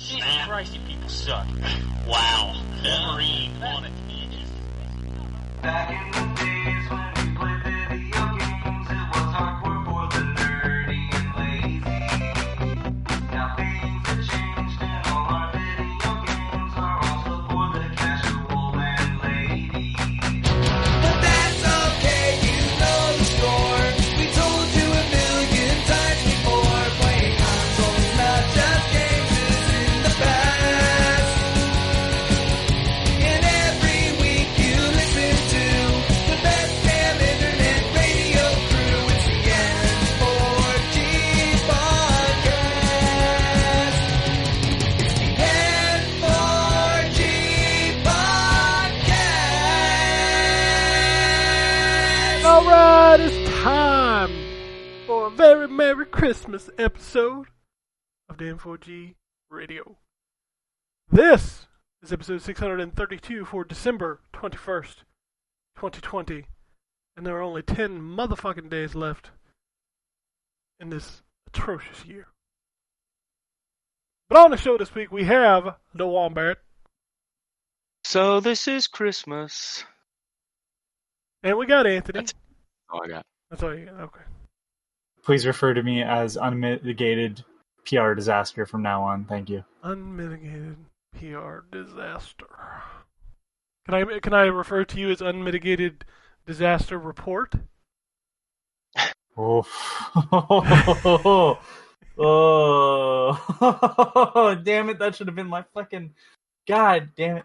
Jesus Christ, you people suck. Wow. Wolverine on it. Back in the days when we played video games, it was hardcore for the nerdy and lazy. Now things have changed and all our video games are also for the casual and lady. But that's okay, you know the score. We told you a million times before. Playing consoles, not just games, is in the past. And every week you listen to the best damn internet radio crew. It's the N4G podcast. It's the N4G podcast. Alright, it's time for a very Merry Christmas episode of the N4G Radio. This is episode 632 for December 21st, 2020. And there are only 10 motherfucking days left in this atrocious year. But on the show this week, we have the Wombat, So this is Christmas. and we got Anthony. That's all I got. That's all you got, okay. Please refer to me as unmitigated PR disaster from now on. Thank you. Unmitigated PR disaster. Can I refer to you as unmitigated disaster report? Oh, oh, damn it! That should have been my fucking. God damn it!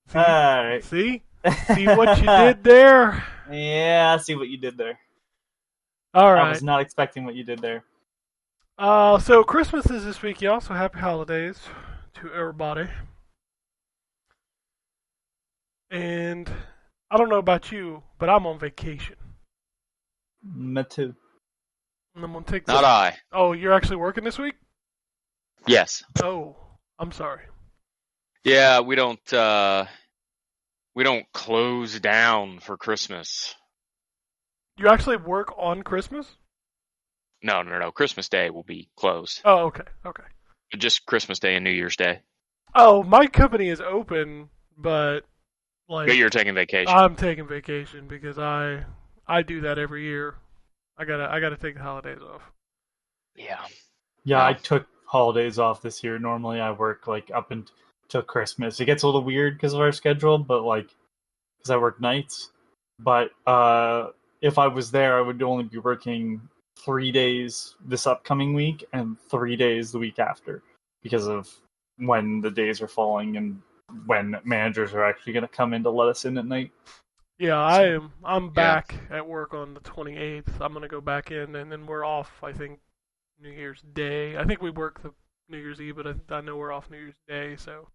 See? All right. See what you did there? Yeah, I see what you did there. All I right. was not expecting what you did there. So Christmas is this week, y'all. So happy holidays to everybody. And I don't know about you, but I'm on vacation. Me too. And I'm gonna take Not I. Oh, you're actually working this week? Yes. Oh, I'm sorry. Yeah, we don't close down for Christmas. You actually work on Christmas? No. Christmas Day will be closed. Oh, okay. Just Christmas Day and New Year's Day. Oh, my company is open, but like But you're taking vacation. I'm taking vacation because I do that every year. I gotta take the holidays off. Yeah. Yeah, I took holidays off this year. Normally, I work like up until Christmas. It gets a little weird because of our schedule, but like because I work nights. But if I was there, I would only be working 3 days this upcoming week and 3 days the week after because of when the days are falling and when managers are actually going to come in to let us in at night. Yeah, I'm back at work on the 28th. I'm gonna go back in, and then we're off. I think New Year's Day. I think we work the New Year's Eve, but I know we're off New Year's Day, so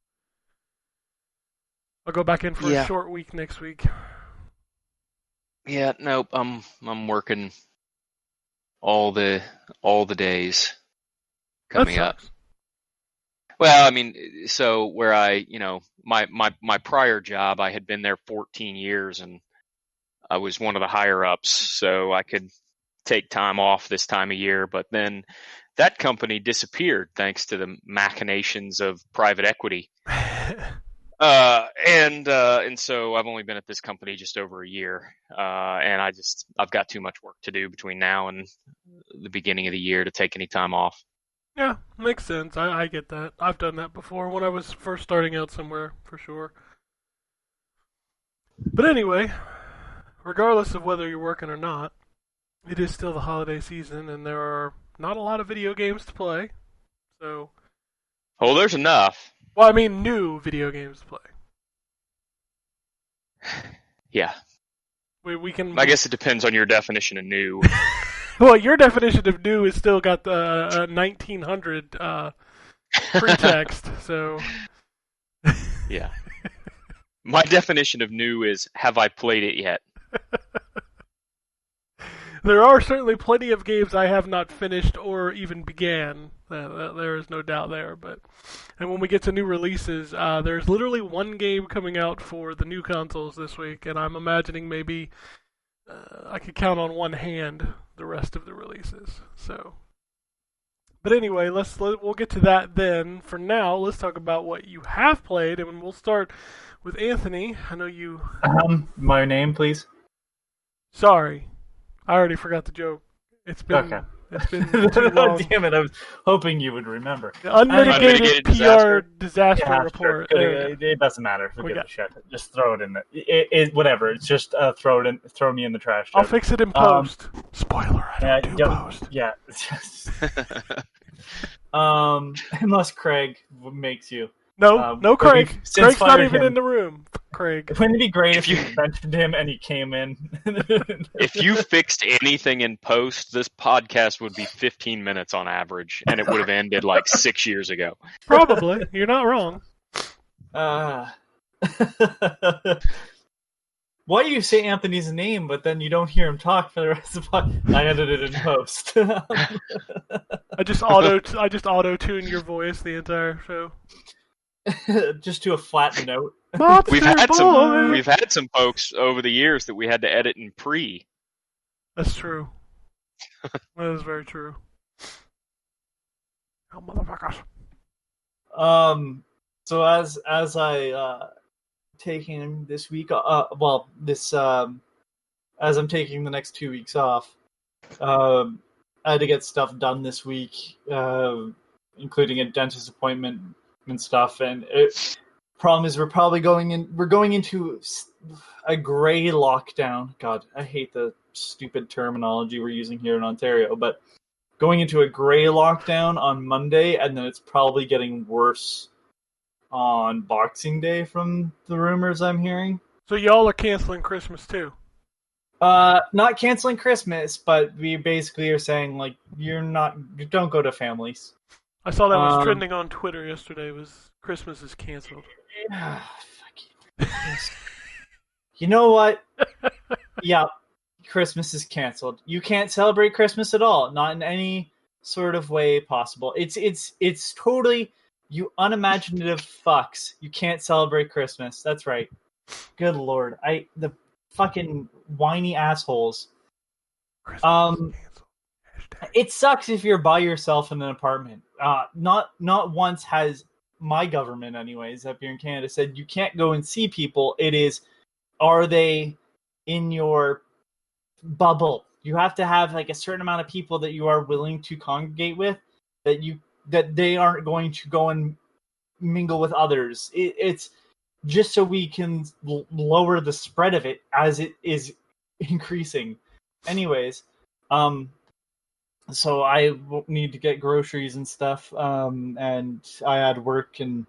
I'll go back in for a short week next week. Yeah, nope. I'm working all the days coming up. Well, I mean, so where my prior job, I had been there 14 years and I was one of the higher ups, so I could take time off this time of year, but then that company disappeared thanks to the machinations of private equity. And so I've only been at this company just over a year, and I've got too much work to do between now and the beginning of the year to take any time off. Yeah, makes sense. I get that. I've done that before when I was first starting out somewhere, for sure. But anyway, regardless of whether you're working or not, it is still the holiday season, and there are not a lot of video games to play. So, Oh, there's enough. well, I mean, new video games to play. Yeah. We can. I guess it depends on your definition of new. Well, your definition of new is still got the 1900 pretext, so. Yeah. My definition of new is, have I played it yet? There are certainly plenty of games I have not finished or even began. There is no doubt there. And when we get to new releases, there's literally one game coming out for the new consoles this week, and I'm imagining maybe I could count on one hand the rest of the releases. So But anyway, we'll get to that then. For now, let's talk about what you have played, and we'll start with Anthony. I know you. My name, please. Sorry, I already forgot the joke. It's been Okay. It's been too long. Damn it! I was hoping you would remember. The unmitigated Unmitigated PR disaster. disaster Yeah, report. sure. There we go. It doesn't matter. Who We gives got- a shit? Just throw it in there. Whatever. It's just throw me in the trash. I'll joke. fix it in post. Spoiler, I don't do yeah, post. Yeah. Unless Craig makes you. No, but Craig. we've since Craig's not fired even him. in the room. Craig. Wouldn't it be great If if you- you mentioned him and he came in? If you fixed anything in post, this podcast would be 15 minutes on average, and it would have ended like 6 years ago. Probably. You're not wrong. Why do you say Anthony's name, but then you don't hear him talk for the rest of the podcast? I edited it in post. I just auto tune your voice the entire show. Just to a flat note. Monster We've had boy. some folks over the years that we had to edit in pre. That's true. That is very true. Oh, motherfuckers. So as I taking this week, as I'm taking the next 2 weeks off, I had to get stuff done this week, including a dentist appointment and stuff. And problem is, we're going into a gray lockdown. God, I hate the stupid terminology we're using here in Ontario, but going into a gray lockdown on Monday, and then it's probably getting worse on Boxing Day from the rumors I'm hearing. So y'all are canceling Christmas too? Not canceling Christmas, but we basically are saying, like, you don't go to families. I saw that was trending on Twitter yesterday. Was Christmas is canceled? Fuck you. You know what? Yeah, Christmas is canceled. You can't celebrate Christmas at all, not in any sort of way possible. It's totally, you unimaginative fucks. You can't celebrate Christmas. That's right. Good lord, the fucking whiny assholes. Christmas is canceled. Hashtag. It sucks if you're by yourself in an apartment. Not once has my government, anyways, up here in Canada, said you can't go and see people. It is, are they in your bubble? You have to have like a certain amount of people that you are willing to congregate with, that they aren't going to go and mingle with others. It's just so we can lower the spread of it as it is increasing. Anyways, so I need to get groceries and stuff, and I had work, and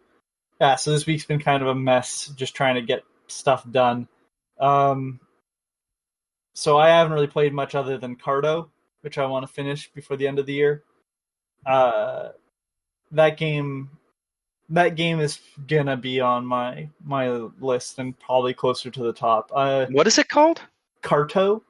yeah, so this week's been kind of a mess, just trying to get stuff done. So I haven't really played much other than Cardo, which I want to finish before the end of the year. That game is gonna be on my list and probably closer to the top. What is it called? Carto.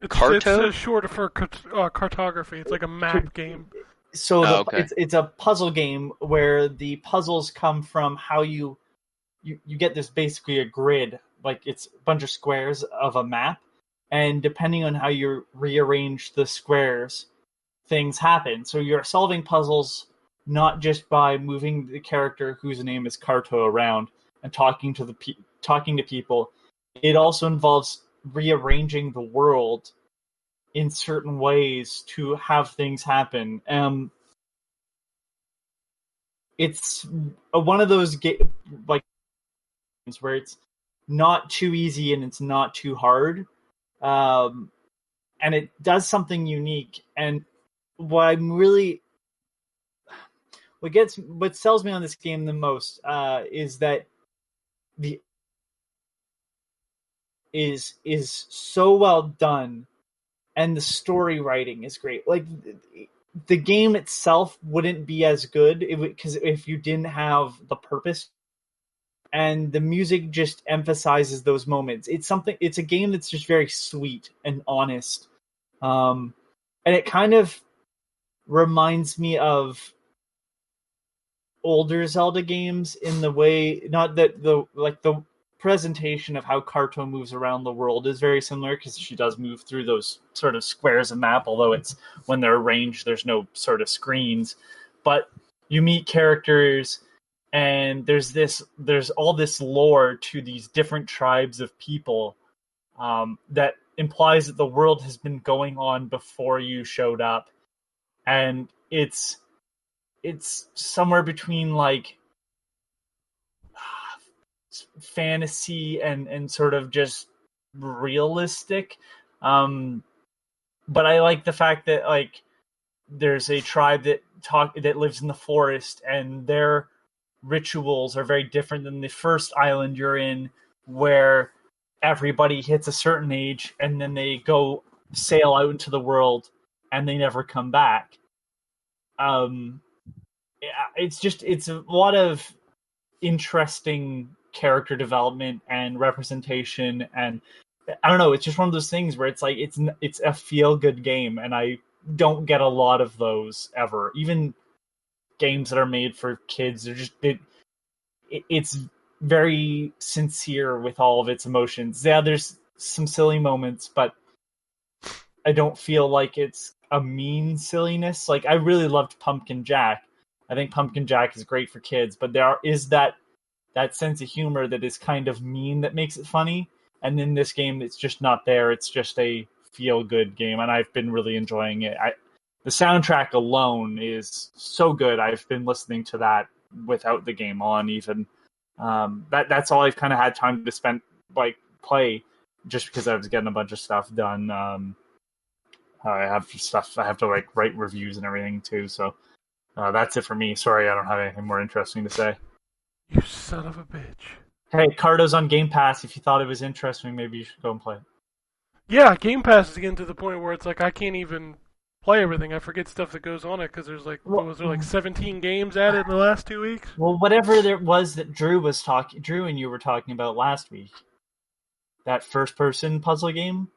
It's Carto? short for cartography. It's like a map game. So okay. it's a puzzle game where the puzzles come from how you get this, basically a grid, like it's a bunch of squares of a map, and depending on how you rearrange the squares, things happen. So you're solving puzzles not just by moving the character whose name is Carto around and talking to people. It also involves rearranging the world in certain ways to have things happen. It's one of those games where it's not too easy and it's not too hard, and it does something unique. And what sells me on this game the most is that is so well done, and the story writing is great. Like, the game itself wouldn't be as good because if you didn't have the purpose, and the music just emphasizes those moments. It's a game that's just very sweet and honest, and it kind of reminds me of older Zelda games in the way, not that the presentation of how Karto moves around the world is very similar, because she does move through those sort of squares of map, although it's when they're arranged, there's no sort of screens. But you meet characters, and there's all this lore to these different tribes of people that implies that the world has been going on before you showed up, and it's somewhere between like fantasy and sort of just realistic. But I like the fact that like there's a tribe that lives in the forest, and their rituals are very different than the first island you're in, where everybody hits a certain age and then they go sail out into the world and they never come back. It's a lot of interesting character development and representation, and I don't know, it's just one of those things where it's like it's a feel-good game, and I don't get a lot of those ever. Even games that are made for kids, they're just it's very sincere with all of its emotions. Yeah, there's some silly moments, but I don't feel like it's a mean silliness. Like, I really loved Pumpkin Jack. I think Pumpkin Jack is great for kids, but there is that sense of humor that is kind of mean that makes it funny. And in this game, it's just not there. It's just a feel-good game, and I've been really enjoying it. The soundtrack alone is so good. I've been listening to that without the game on even. That's all I've kind of had time to play, just because I was getting a bunch of stuff done. I have stuff I have to like write reviews and everything too. So that's it for me. Sorry, I don't have anything more interesting to say. You son of a bitch. Hey, Cardo's on Game Pass. If you thought it was interesting, maybe you should go and play it. Yeah, Game Pass is getting to the point where it's like I can't even play everything. I forget stuff that goes on it because there's like, what was there, like 17 games added in the last 2 weeks? Well, whatever there was that Drew and you were talking about last week, that first-person puzzle game.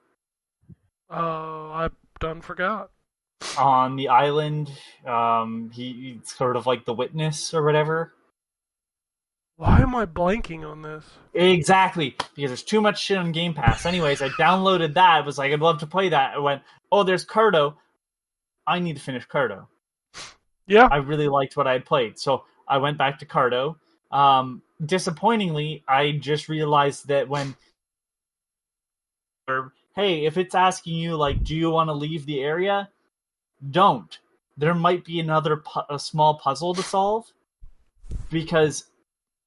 I done forgot. On the island, he's sort of like the witness or whatever. Why am I blanking on this? Exactly, because there's too much shit on Game Pass. Anyways, I downloaded that. I was like, I'd love to play that. I went, oh, there's Cardo. I need to finish Cardo. Yeah. I really liked what I had played. So I went back to Cardo. Disappointingly, I just realized that hey, if it's asking you, like, do you want to leave the area? Don't. There might be a small puzzle to solve, because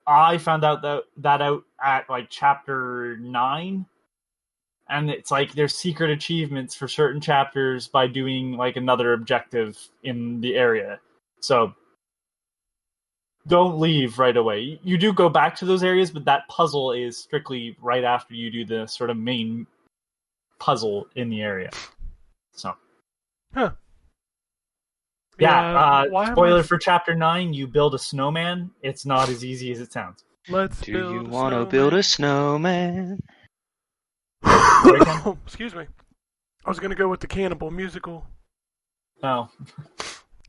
I found out that out at like chapter 9, and it's like there's secret achievements for certain chapters by doing like another objective in the area. So don't leave right away. You do go back to those areas, but that puzzle is strictly right after you do the sort of main puzzle in the area. So, huh. Yeah, spoiler for chapter 9, you build a snowman. It's not as easy as it sounds. Do you want to build a snowman? Excuse me. I was going to go with the Cannibal musical. Oh.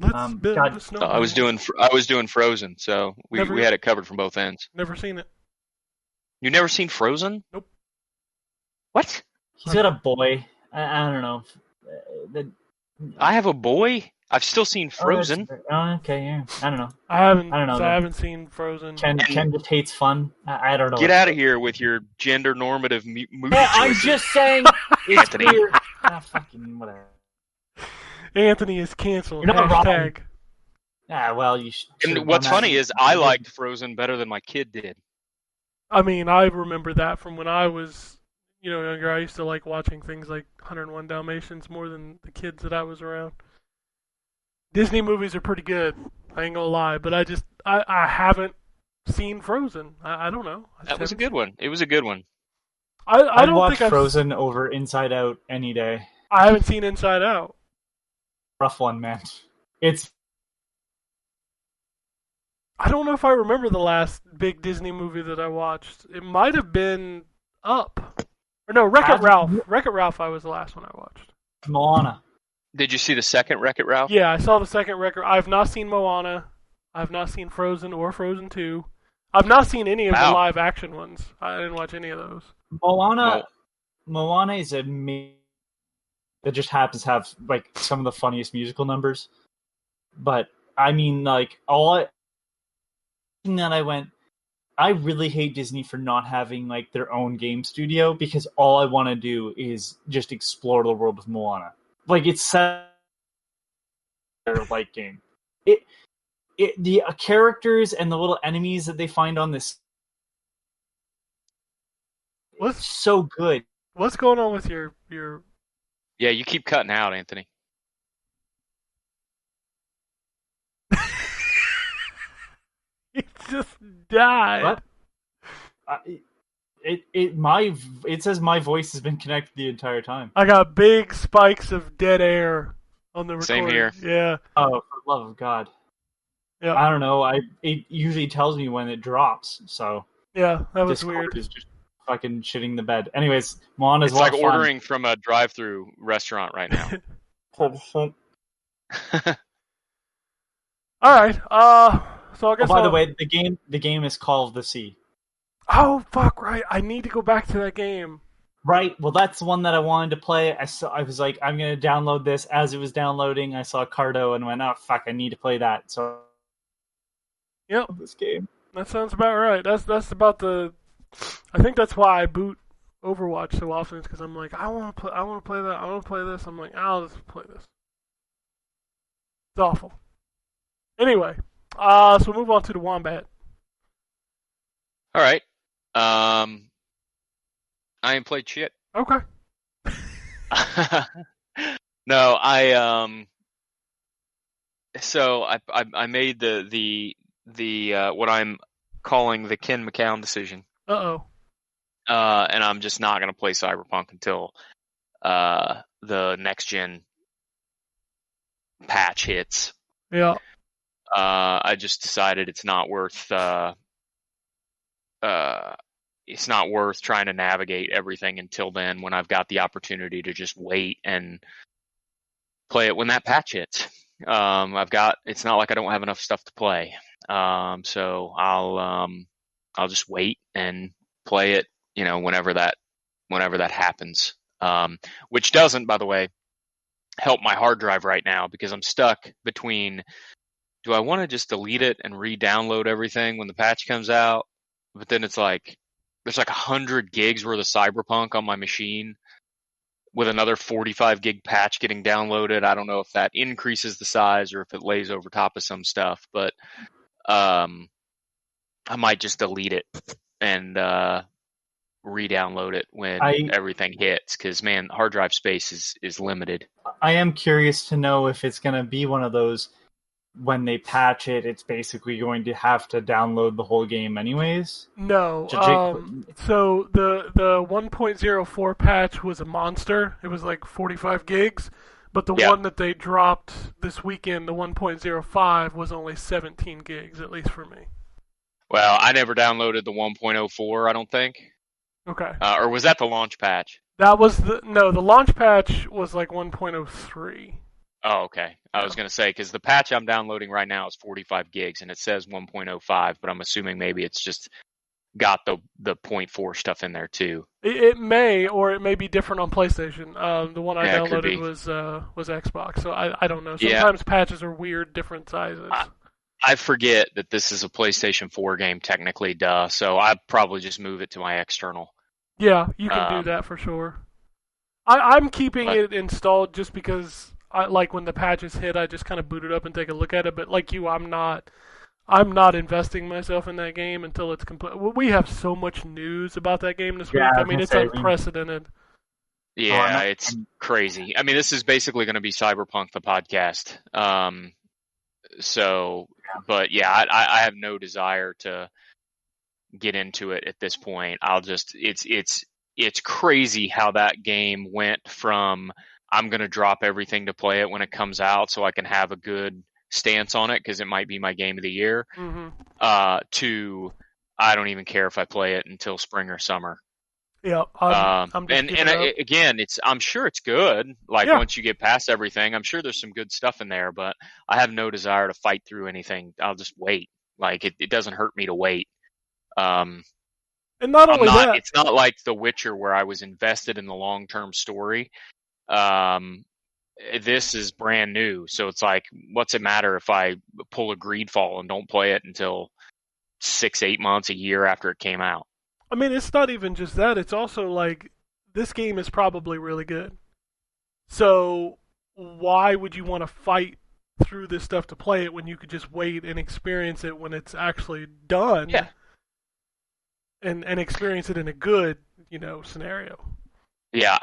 Let's build a snowman. I was doing Frozen, so we had it covered from both ends. Never seen it. You never seen Frozen? Nope. What? He's got a boy. I don't know. I have a boy? I've still seen Frozen. Oh, okay, yeah. I don't know. I haven't seen Frozen. Ken just hates fun. I don't know. Get out of here with your gender normative movie Yeah, I'm choices. just saying. It's Anthony. weird. Fucking whatever. Anthony is canceled. You're not Hashtag. wrong. Yeah, well, you should. And what's funny is I liked Frozen better than my kid did. I mean, I remember that from when I was, younger. I used to like watching things like 101 Dalmatians more than the kids that I was around. Disney movies are pretty good. I ain't gonna lie, but I haven't seen Frozen. I don't know. That was a good one. It was a good one. I don't watch think Frozen over Inside Out any day. I haven't seen Inside Out. Rough one, man. I don't know if I remember the last big Disney movie that I watched. It might have been Up. Or no, Wreck-It Ralph. Wreck-It Ralph was the last one I watched. Moana. Did you see the second Wreck-It Ralph? Yeah, I saw the second Wreck-It. I've not seen Moana. I've not seen Frozen or Frozen 2. I've not seen any of the Wow. live action ones. I didn't watch any of those. Moana is that just happens to have like some of the funniest musical numbers. But I mean, like that I went. I really hate Disney for not having like their own game studio because all I want to do is just explore the world of Moana. Like it's such a like game. The characters and the little enemies that they find on this. It's so good. What's going on with your? Yeah, you keep cutting out, Anthony. He just died. What? It says my voice has been connected the entire time. I got big spikes of dead air on the recording. Same here. Yeah. Oh, for the love of God! Yeah. I don't know. It usually tells me when it drops. So Yeah, that was Discord weird. is just fucking shitting the bed. Anyways, Moana's It's like ordering from a drive-through restaurant right now. Fun. All right. So I guess. By the way, the game is Call of the Sea. Oh fuck! Right. I need to go back to that game. Right. Well, that's the one that I wanted to play. I was like, I'm gonna download this. As it was downloading, I saw Cardo and went, oh fuck, I need to play that. So. Yep. This game. That sounds about right. That's about the. I think that's why I boot Overwatch so often. Is because I'm like, I want to play that. I want to play this. I'm like, I'll just play this. It's awful. Anyway, so we'll move on to the Wombat. All right. I ain't played shit. Okay. No, so I made the what I'm calling the Ken McCown decision. Uh-oh. And I'm just not gonna play Cyberpunk until the next gen patch hits. Yeah. I just decided it's not worth trying to navigate everything until then when I've got the opportunity to just wait and play it when that patch hits. It's not like I don't have enough stuff to play. So I'll just wait and play it, whenever that happens. Which doesn't, by the way, help my hard drive right now because I'm stuck between, do I want to just delete it and re-download everything when the patch comes out? But then it's like, there's like 100 gigs worth of Cyberpunk on my machine with another 45 gig patch getting downloaded. I don't know if that increases the size or if it lays over top of some stuff, but I might just delete it and re-download it when everything hits because, man, hard drive space is limited. I am curious to know if it's going to be one of those when they patch it, it's basically going to have to download the whole game anyways. No. So the 1.04 patch was a monster. It was like 45 gigs. But the one that they dropped this weekend, the 1.05, was only 17 gigs, at least for me. Well, I never downloaded the 1.04, I don't think. Okay. Or was that the launch patch? That was the launch patch was like 1.03. Oh, okay. I was going to say, because the patch I'm downloading right now is 45 gigs, and it says 1.05, but I'm assuming maybe it's just got the 0.4 stuff in there, too. It may, or it may be different on PlayStation. The one I downloaded was Xbox, so I don't know. Sometimes patches are weird, different sizes. I forget that this is a PlayStation 4 game, technically, so I'd probably just move it to my external. Yeah, you can do that for sure. I'm keeping it installed just because... like when the patches hit, I just kind of boot it up and take a look at it. But like you, I'm not investing myself in that game until it's complete. We have so much news about that game this week. I mean, it's unprecedented. Yeah, it's crazy. I mean, this is basically going to be Cyberpunk the podcast. But yeah, I have no desire to get into it at this point. It's crazy how that game went from, I'm going to drop everything to play it when it comes out so I can have a good stance on it because it might be my game of the year, to I don't even care if I play it until spring or summer. Yeah. Again, I'm sure it's good. Once you get past everything, I'm sure there's some good stuff in there, but I have no desire to fight through anything. I'll just wait. It doesn't hurt me to wait. And not only that, It's not like The Witcher where I was invested in the long-term story. This is brand new, so it's like, what's it matter if I pull a Greedfall and don't play it until 6-8 months, a year after it came out? I mean, it's not even just that. It's also like, this game is probably really good. So why would you want to fight through this stuff to play it when you could just wait and experience it when it's actually done? Yeah. And experience it in a good, scenario. Yeah,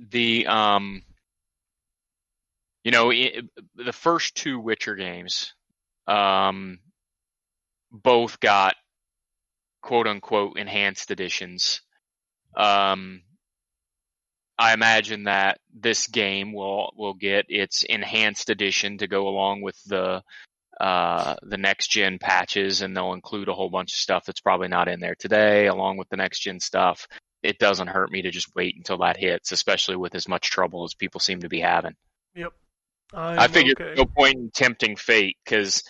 the first two Witcher games, both got quote unquote enhanced editions. I imagine that this game will get its enhanced edition to go along with the next gen patches, and they'll include a whole bunch of stuff that's probably not in there today, along with the next gen stuff. It doesn't hurt me to just wait until that hits, especially with as much trouble as people seem to be having. Yep. I figured there's no point in tempting fate, because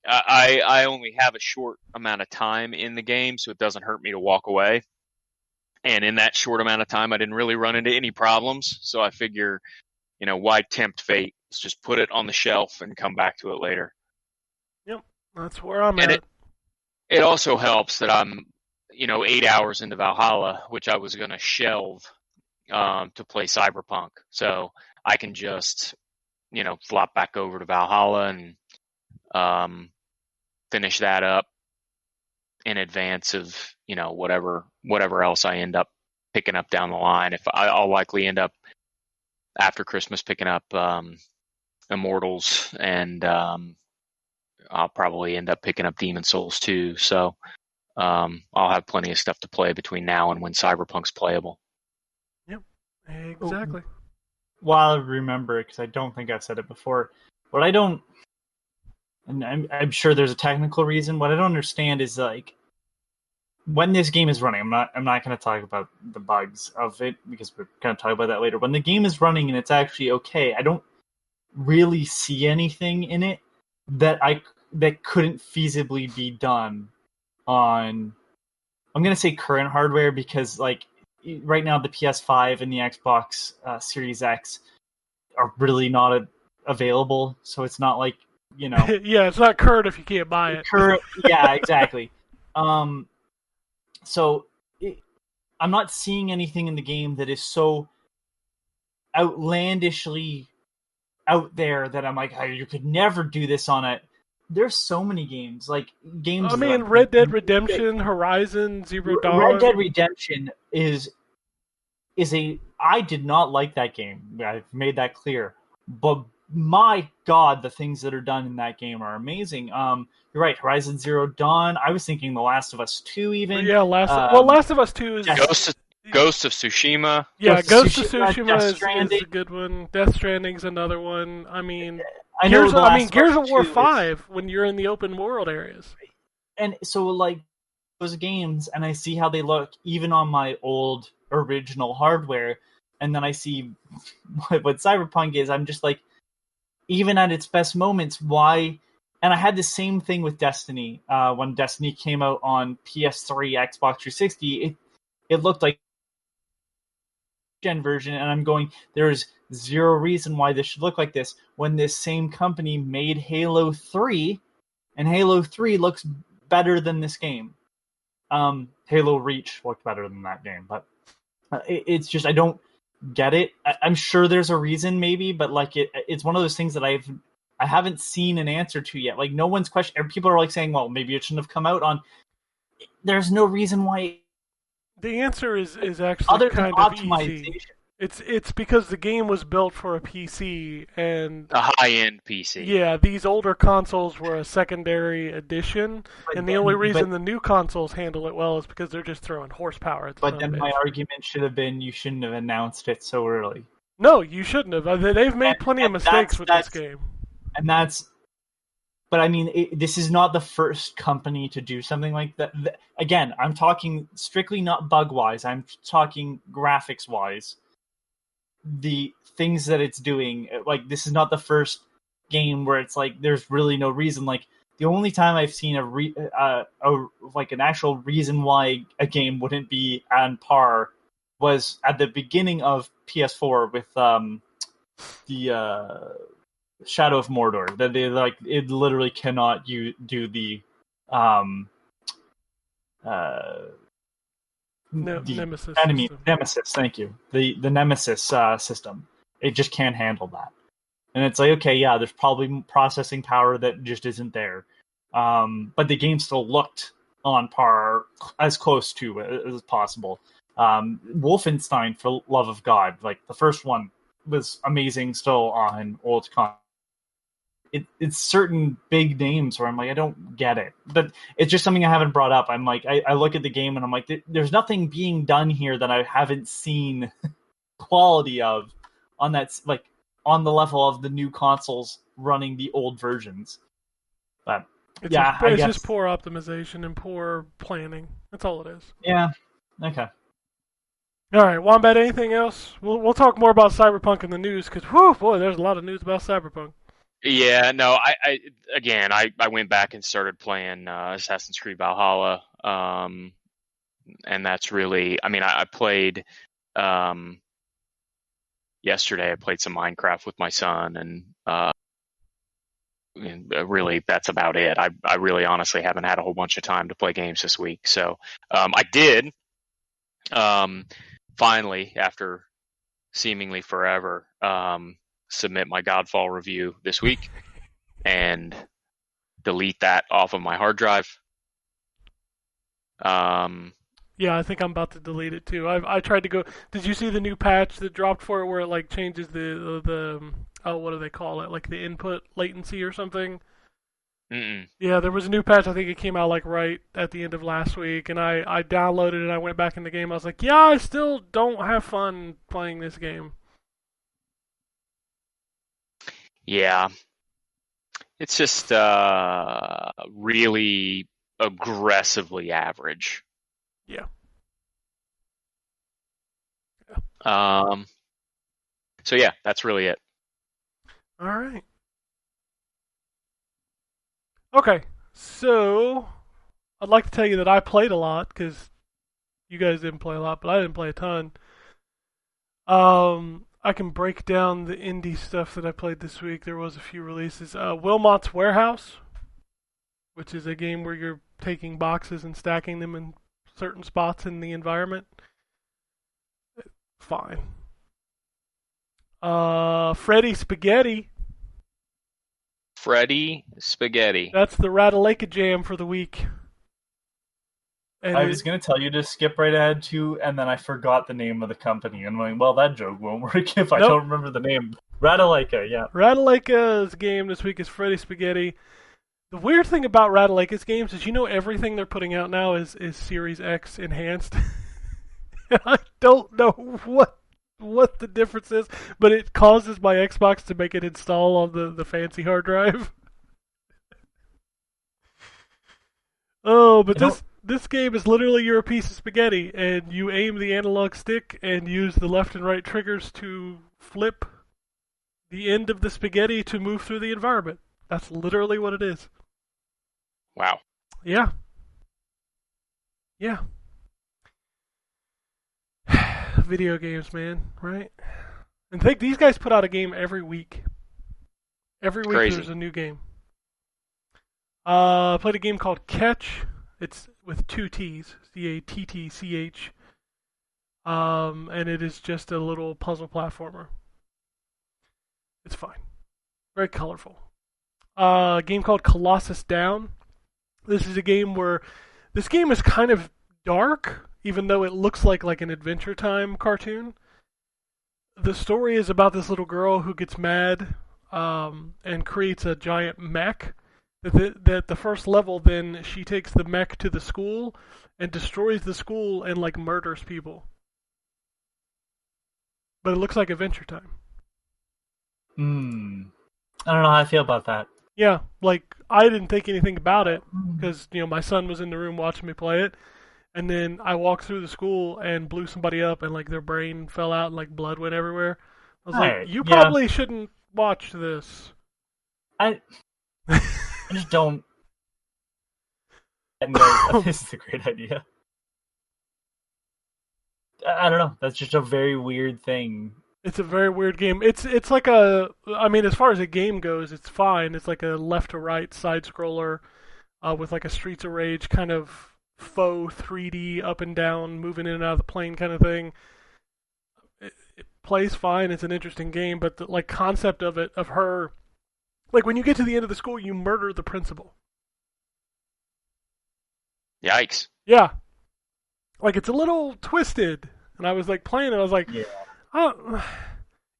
I only have a short amount of time in the game, so it doesn't hurt me to walk away. And in that short amount of time, I didn't really run into any problems. So I figure, why tempt fate? Let's just put it on the shelf and come back to it later. Yep, that's where I'm at. It also helps that I'm, 8 hours into Valhalla, which I was going to shelve to play Cyberpunk. So I can just, flop back over to Valhalla and finish that up in advance of, whatever else I end up picking up down the line. If I'll likely end up after Christmas picking up Immortals, and I'll probably end up picking up Demon Souls too. So I'll have plenty of stuff to play between now and when Cyberpunk's playable. Yep, exactly. While I remember it, because I don't think I've said it before, what I don't, and I'm sure there's a technical reason, what I don't understand is, like, when this game is running, I'm not going to talk about the bugs of it, because we're going to talk about that later. When the game is running and it's actually okay, I don't really see anything in it that couldn't feasibly be done on, I'm going to say current hardware, because, like, right now the PS5 and the Xbox Series X are really not available, so it's not like, yeah, it's not current if you can't buy it. Yeah, exactly. So I'm not seeing anything in the game that is so outlandishly out there that I'm like, oh, you could never do this on it. There's so many games, I mean, Red Dead Redemption, Horizon Zero Dawn. Red Dead Redemption is I did not like that game. I've made that clear. But my God, the things that are done in that game are amazing. You're right, Horizon Zero Dawn. I was thinking The Last of Us 2 even. Yeah, Last of Us 2 is... Ghost of Tsushima. Yeah, Ghost of Tsushima is a good one. Death Stranding's another one. I mean, Gears of War 5 when you're in the open world areas. And so, those games, and I see how they look even on my old original hardware, and then I see what Cyberpunk is, I'm just like, even at its best moments, why? And I had the same thing with Destiny. When Destiny came out on PS3, Xbox 360, it looked like gen version, and I'm going, there's zero reason why this should look like this, when this same company made Halo 3, and Halo 3 looks better than this game. Halo Reach looked better than that game, but it's just, I don't get it. I'm sure there's a reason, maybe, but it's one of those things that I haven't seen an answer to yet. Like, no one's question. People are saying, well, maybe it shouldn't have come out on. There's no reason why. The answer is actually kind of easy. It's because the game was built for a PC, and a high-end PC. Yeah, these older consoles were a secondary addition, and the only reason the new consoles handle it well is because they're just throwing horsepower at the But then my argument should have been, you shouldn't have announced it so early. No, you shouldn't have. They've made plenty of mistakes with this game. And that's... But I mean, this is not the first company to do something like that. Again, I'm talking strictly not bug-wise. I'm talking graphics-wise. The things that it's doing, this is not the first game where it's like there's really no reason. Like, the only time I've seen an actual reason why a game wouldn't be on par was at the beginning of PS4 with the Shadow of Mordor. That they it literally cannot do the Nemesis enemy system. Nemesis. Thank you. The Nemesis system. It just can't handle that. And it's like, okay, yeah, there's probably processing power that just isn't there. But the game still looked on par, as close to it as possible. Wolfenstein, for love of God, like the first one was amazing still on old con. It's certain big names where I'm like, I don't get it. But it's just something I haven't brought up. I'm like, I look at the game and I'm like, there's nothing being done here that I haven't seen quality of on that, like, on the level of the new consoles running the old versions. But It's I guess just poor optimization and poor planning. That's all it is. Yeah. Okay. All right, Wombat, anything else? We'll talk more about Cyberpunk in the news, because, boy, there's a lot of news about Cyberpunk. Yeah, no, I went back and started playing Assassin's Creed Valhalla, and that's really, I mean, I played yesterday. I played some Minecraft with my son, and really, that's about it. I really honestly haven't had a whole bunch of time to play games this week. So I did finally, after seemingly forever, submit my Godfall review this week and delete that off of my hard drive. Yeah, I think I'm about to delete it too. I tried to go. Did you see the new patch that dropped for it, where it like changes the what do they call it? Like the input latency or something? Mm-mm. Yeah, there was a new patch. I think it came out like right at the end of last week, and I downloaded it and I went back in the game. I was like, yeah, I still don't have fun playing this game. Yeah, it's just really aggressively average. Yeah. So yeah, that's really it. All right. Okay, so I'd like to tell you that I played a lot, because you guys didn't play a lot, but I didn't play a ton. I can break down the indie stuff that I played this week. There was a few releases. Wilmot's Warehouse, which is a game where you're taking boxes and stacking them in certain spots in the environment. Fine. Freddy Spaghetti. Freddy Spaghetti. That's the Ratalaika jam for the week. And I was going to tell you to skip right ahead to, and then I forgot the name of the company. And I'm like, well, that joke won't work if I don't remember the name. Ratalaika, yeah. Ratalaika's game this week is Freddy Spaghetti. The weird thing about Ratalaika's games is, everything they're putting out now is Series X enhanced. I don't know what the difference is, but it causes my Xbox to make it install on the fancy hard drive. Oh, but this game is literally you're a piece of spaghetti, and you aim the analog stick and use the left and right triggers to flip the end of the spaghetti to move through the environment. That's literally what it is. Wow. Yeah. Yeah. Video games, man, right? And think these guys put out a game every week. Every week Crazy. There's a new game. I played a game called Catch. It's with two T's, Cattch. And it is just a little puzzle platformer. It's fine. Very colorful. A game called Colossus Down. This is a game where this game is kind of dark, even though it looks like an Adventure Time cartoon. The story is about this little girl who gets mad and creates a giant mech. That the first level, then she takes the mech to the school and destroys the school and murders people. But it looks like Adventure Time. I don't know how I feel about that. Yeah, I didn't think anything about it because my son was in the room watching me play it, and then I walked through the school and blew somebody up, and their brain fell out and blood went everywhere. I was like, you probably shouldn't watch this. I just don't. And this is a great idea. I don't know. That's just a very weird thing. It's a very weird game. It's like a, I mean, as far as a game goes, it's fine. It's like a left to right side scroller with like a Streets of Rage kind of faux 3D up and down, moving in and out of the plane kind of thing. It plays fine. It's an interesting game, but the like concept of it, of her, like when you get to the end of the school, you murder the principal. Yikes. Yeah, like it's a little twisted. And I was like playing it. I was like, Yeah. oh.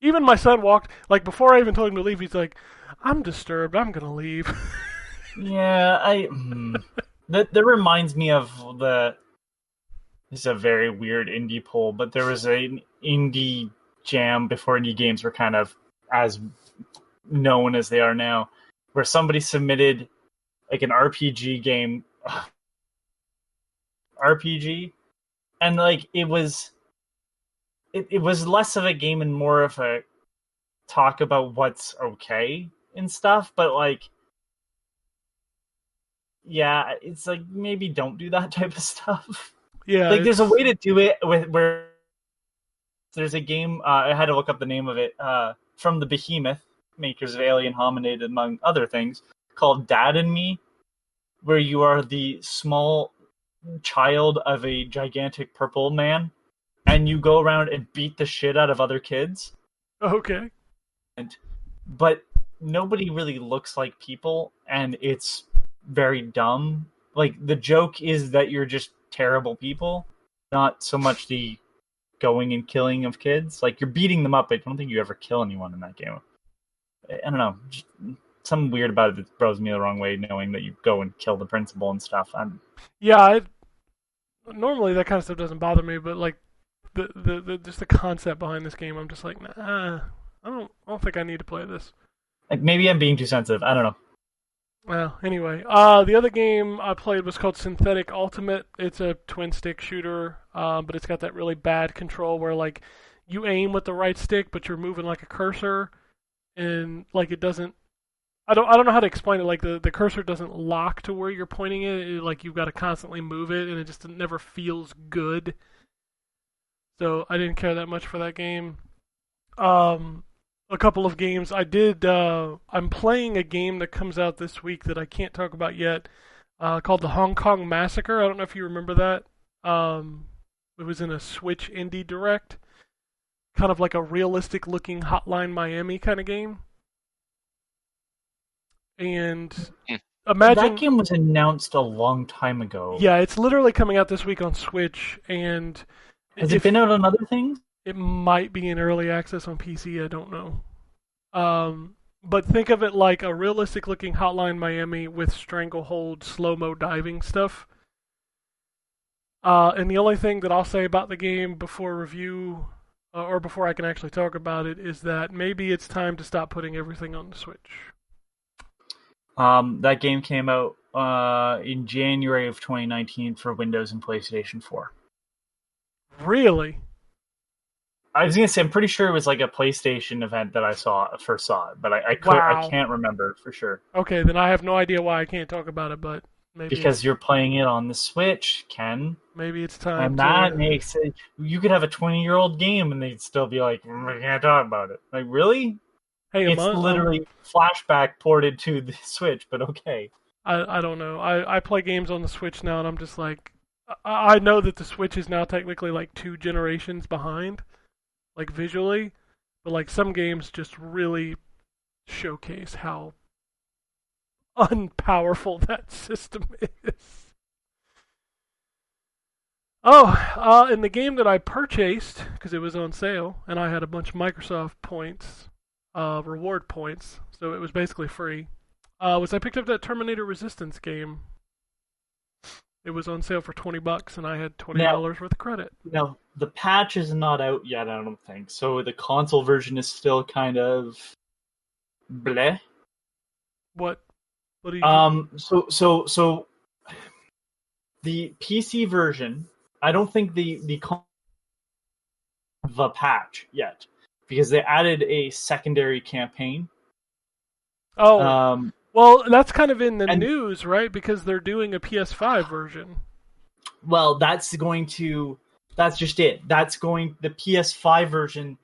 Even my son walked, like before I even told him to leave, he's like, I'm disturbed. I'm gonna leave. Yeah, that reminds me of this is a very weird indie poll, but there was an indie jam before indie games were kind of as known as they are now, where somebody submitted like an RPG game, and like it was less of a game and more of a talk about what's okay and stuff, but like, yeah, it's like maybe don't do that type of stuff. Yeah, Like there's a way to do it where there's a game, I had to look up the name of it, from the Behemoth, makers of Alien Hominid, among other things, called Dad and Me, where you are the small child of a gigantic purple man, and you go around and beat the shit out of other kids. okay. But nobody really looks like people, and it's very dumb. Like, the joke is that you're just terrible people, not so much the going and killing of kids. Like, you're beating them up, but I don't think you ever kill anyone in that game. I don't know. Just something weird about it that rubs me the wrong way, knowing that you go and kill the principal and stuff. Yeah, normally that kind of stuff doesn't bother me, but like the just the concept behind this game, I'm just like, nah, I don't think I need to play this. Like, maybe I'm being too sensitive. I don't know. Well, anyway, the other game I played was called Synthetic Ultimate. It's a twin stick shooter, but it's got that really bad control where like you aim with the right stick, but you're moving like a cursor, and like it doesn't. I don't know how to explain it. Like the cursor doesn't lock to where you're pointing it. Like you've got to constantly move it, and it just never feels good. So I didn't care that much for that game. A couple of games I did. I'm playing a game that comes out this week that I can't talk about yet, called the Hong Kong Massacre. I don't know if you remember that. It was in a Switch Indie Direct, kind of like a realistic-looking Hotline Miami kind of game. And imagine That game was announced a long time ago. yeah, it's literally coming out this week on Switch, and Has it been out on other things? it might be in early access on PC. I don't know. But think of it like a realistic-looking Hotline Miami with stranglehold, slow-mo diving stuff. And the only thing that I'll say about the game before review, or before I can actually talk about it, is that maybe it's time to stop putting everything on the Switch. That game came out in January of 2019 for Windows and PlayStation 4. Really? I was gonna say, I'm pretty sure it was like a PlayStation event that I first saw it, but I Wow. can't remember for sure. Okay, then I have no idea why I can't talk about it, but maybe Because you're playing it on the Switch, Ken. maybe it's time And to... that makes it, you could have a 20-year-old game and they'd still be like, we can't talk about it. Like, really? Hey, It's literally Flashback ported to the Switch, but okay. I don't know. I play games on the Switch now, and I'm just like... I know that the Switch is now technically like 2 generations behind, like visually, but like some games just really showcase how unpowerful that system is. Oh, and the game that I purchased, because it was on sale, and I had a bunch of Microsoft points, reward points, so it was basically free, was I picked up that Terminator Resistance game. It was on sale for $20, and I had $20 worth of credit. Now, the patch is not out yet, I don't think. So the console version is still kind of bleh. What do you... So the PC version, I don't think the patch yet, because they added a secondary campaign. well, Well, that's kind of in the And- news, right? Because they're doing a PS5 version. Well, that's just it. The PS5 version,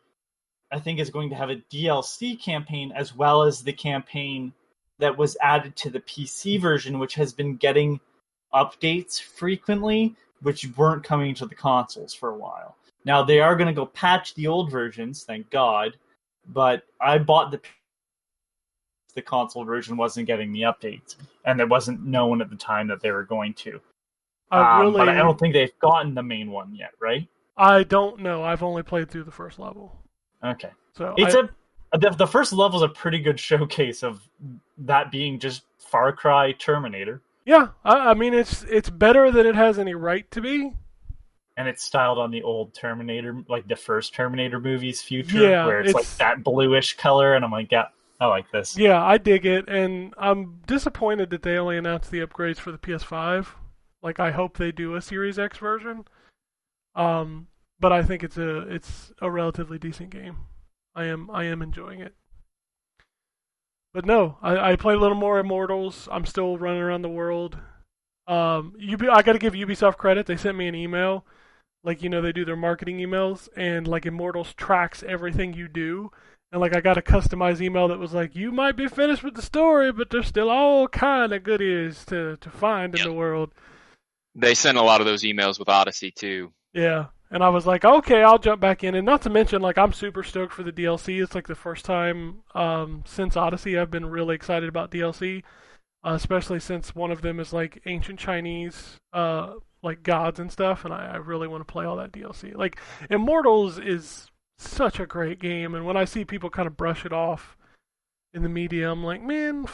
I think, is going to have a DLC campaign as well as the campaign that was added to the PC version, which has been getting updates frequently, which weren't coming to the consoles for a while. Now, they are going to go patch the old versions, thank God, but I bought the console version wasn't getting the updates, and it wasn't known at the time that they were going to. But I don't think they've gotten the main one yet, right? I don't know. I've only played through the first level. Okay. So It's the first level is a pretty good showcase of that being just Far Cry Terminator, yeah. I mean, it's better than it has any right to be. and it's styled on the old Terminator, like the first Terminator movie's future, Yeah, where it's like that bluish color, and I'm like, yeah, I like this. Yeah, I dig it, and I'm disappointed that they only announced the upgrades for the PS5. Like, I hope they do a Series X version. But I think it's a relatively decent game. I am enjoying it. But no, I played a little more Immortals. I'm still running around the world. I got to give Ubisoft credit. They sent me an email, like, you know, they do their marketing emails, and like Immortals tracks everything you do. And like I got a customized email that was like, you might be finished with the story, but there's still all kind of goodies to find in the world. They sent a lot of those emails with Odyssey too. Yeah. And I was like, okay, I'll jump back in. And not to mention, like, I'm super stoked for the DLC. It's like the first time since Odyssey I've been really excited about DLC, especially since one of them is like ancient Chinese, like gods and stuff. And I really want to play all that DLC. Like, Immortals is such a great game. And when I see people kind of brush it off in the media, I'm like, man,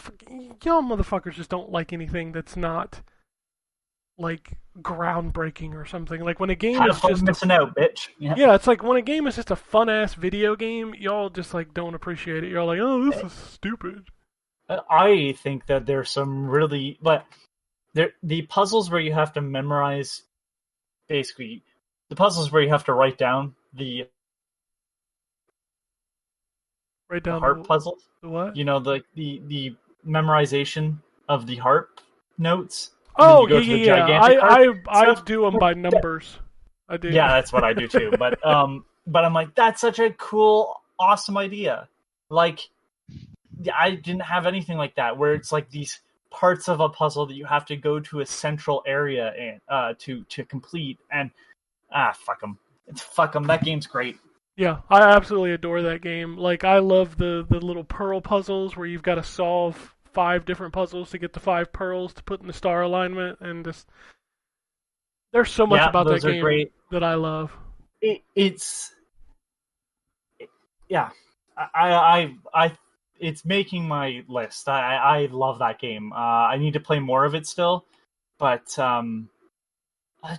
y'all motherfuckers just don't like anything that's not like groundbreaking or something. Like when a game is just missing out, bitch. yeah, it's like when a game is just a fun ass video game, y'all just like don't appreciate it. You're like, oh, this is stupid. I think that there's some really, but the puzzles where you have to memorize, basically, the puzzles where you have to write down the harp puzzles. The what? You know, the memorization of the harp notes. Oh, you go to the yeah. gigantic I do them by numbers. I do. Yeah, that's what I do too. But I'm like, that's such a cool, awesome idea. Like, I didn't have anything like that where it's like these parts of a puzzle that you have to go to a central area and to complete. And fuck them. Fuck them. That game's great. Yeah, I absolutely adore that game. Like, I love the little pearl puzzles where you've got to solve 5 different puzzles to get the 5 pearls to put in the star alignment, and just there's so much about that game great. that I love. It's making my list. I love that game. I need to play more of it still, but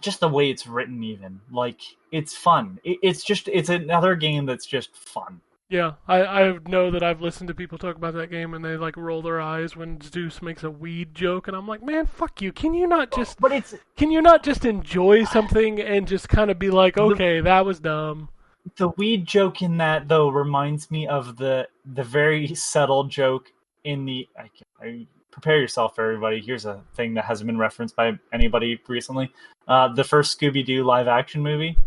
just the way it's written, even like it's fun. It's another game that's just fun. Yeah, I know that I've listened to people talk about that game and they like roll their eyes when Zeus makes a weed joke, and I'm like, man, fuck you. Can you not just enjoy something and just kind of be like, okay, that was dumb. The weed joke in that though reminds me of the very subtle joke in the prepare yourself, everybody. Here's a thing that hasn't been referenced by anybody recently. The first Scooby-Doo live action movie.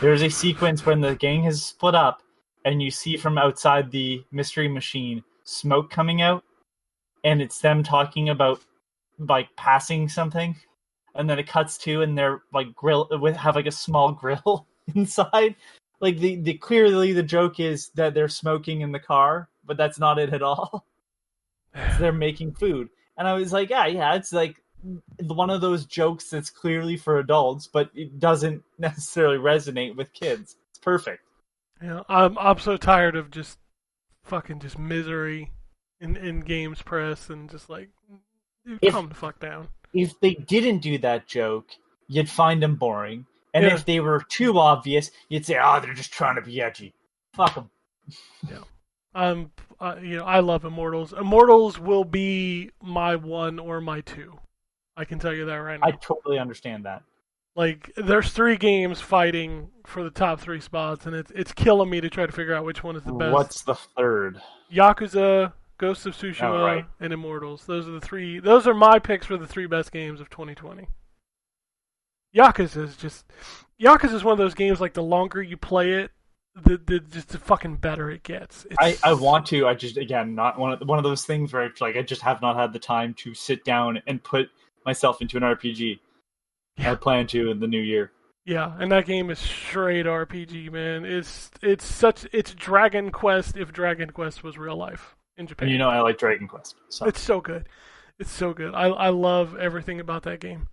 There's a sequence when the gang has split up, and you see from outside the mystery machine smoke coming out, and it's them talking about like passing something, and then it cuts to, and they're like have like a small grill inside. Like clearly the joke is that they're smoking in the car, but that's not it at all. They're making food, and I was like, yeah, it's like one of those jokes that's clearly for adults, but it doesn't necessarily resonate with kids. It's perfect. Yeah, I'm so tired of just fucking just misery in games press and just like, dude, calm the fuck down. If they didn't do that joke, you'd find them boring, and if they were too obvious, you'd say, oh, they're just trying to be edgy. Fuck them. Yeah. I love Immortals. Immortals will be my 1 or my 2. I can tell you that right now. I totally understand that. Like, there's 3 games fighting for the top 3 spots, and it's killing me to try to figure out which one is the best. What's the third? Yakuza, Ghost of Tsushima, Oh, right. and Immortals. Those are the three. Those are my picks for the three best games of 2020. Yakuza is one of those games. Like the longer you play it, the fucking better it gets. I want to. I just, again, not one of those things where it's like I just have not had the time to sit down and put myself into an RPG. Yeah. I plan to in the new year. Yeah, and that game is straight RPG, man. It's Dragon Quest if Dragon Quest was real life in Japan. And you know I like Dragon Quest. So. It's so good. It's so good. I love everything about that game.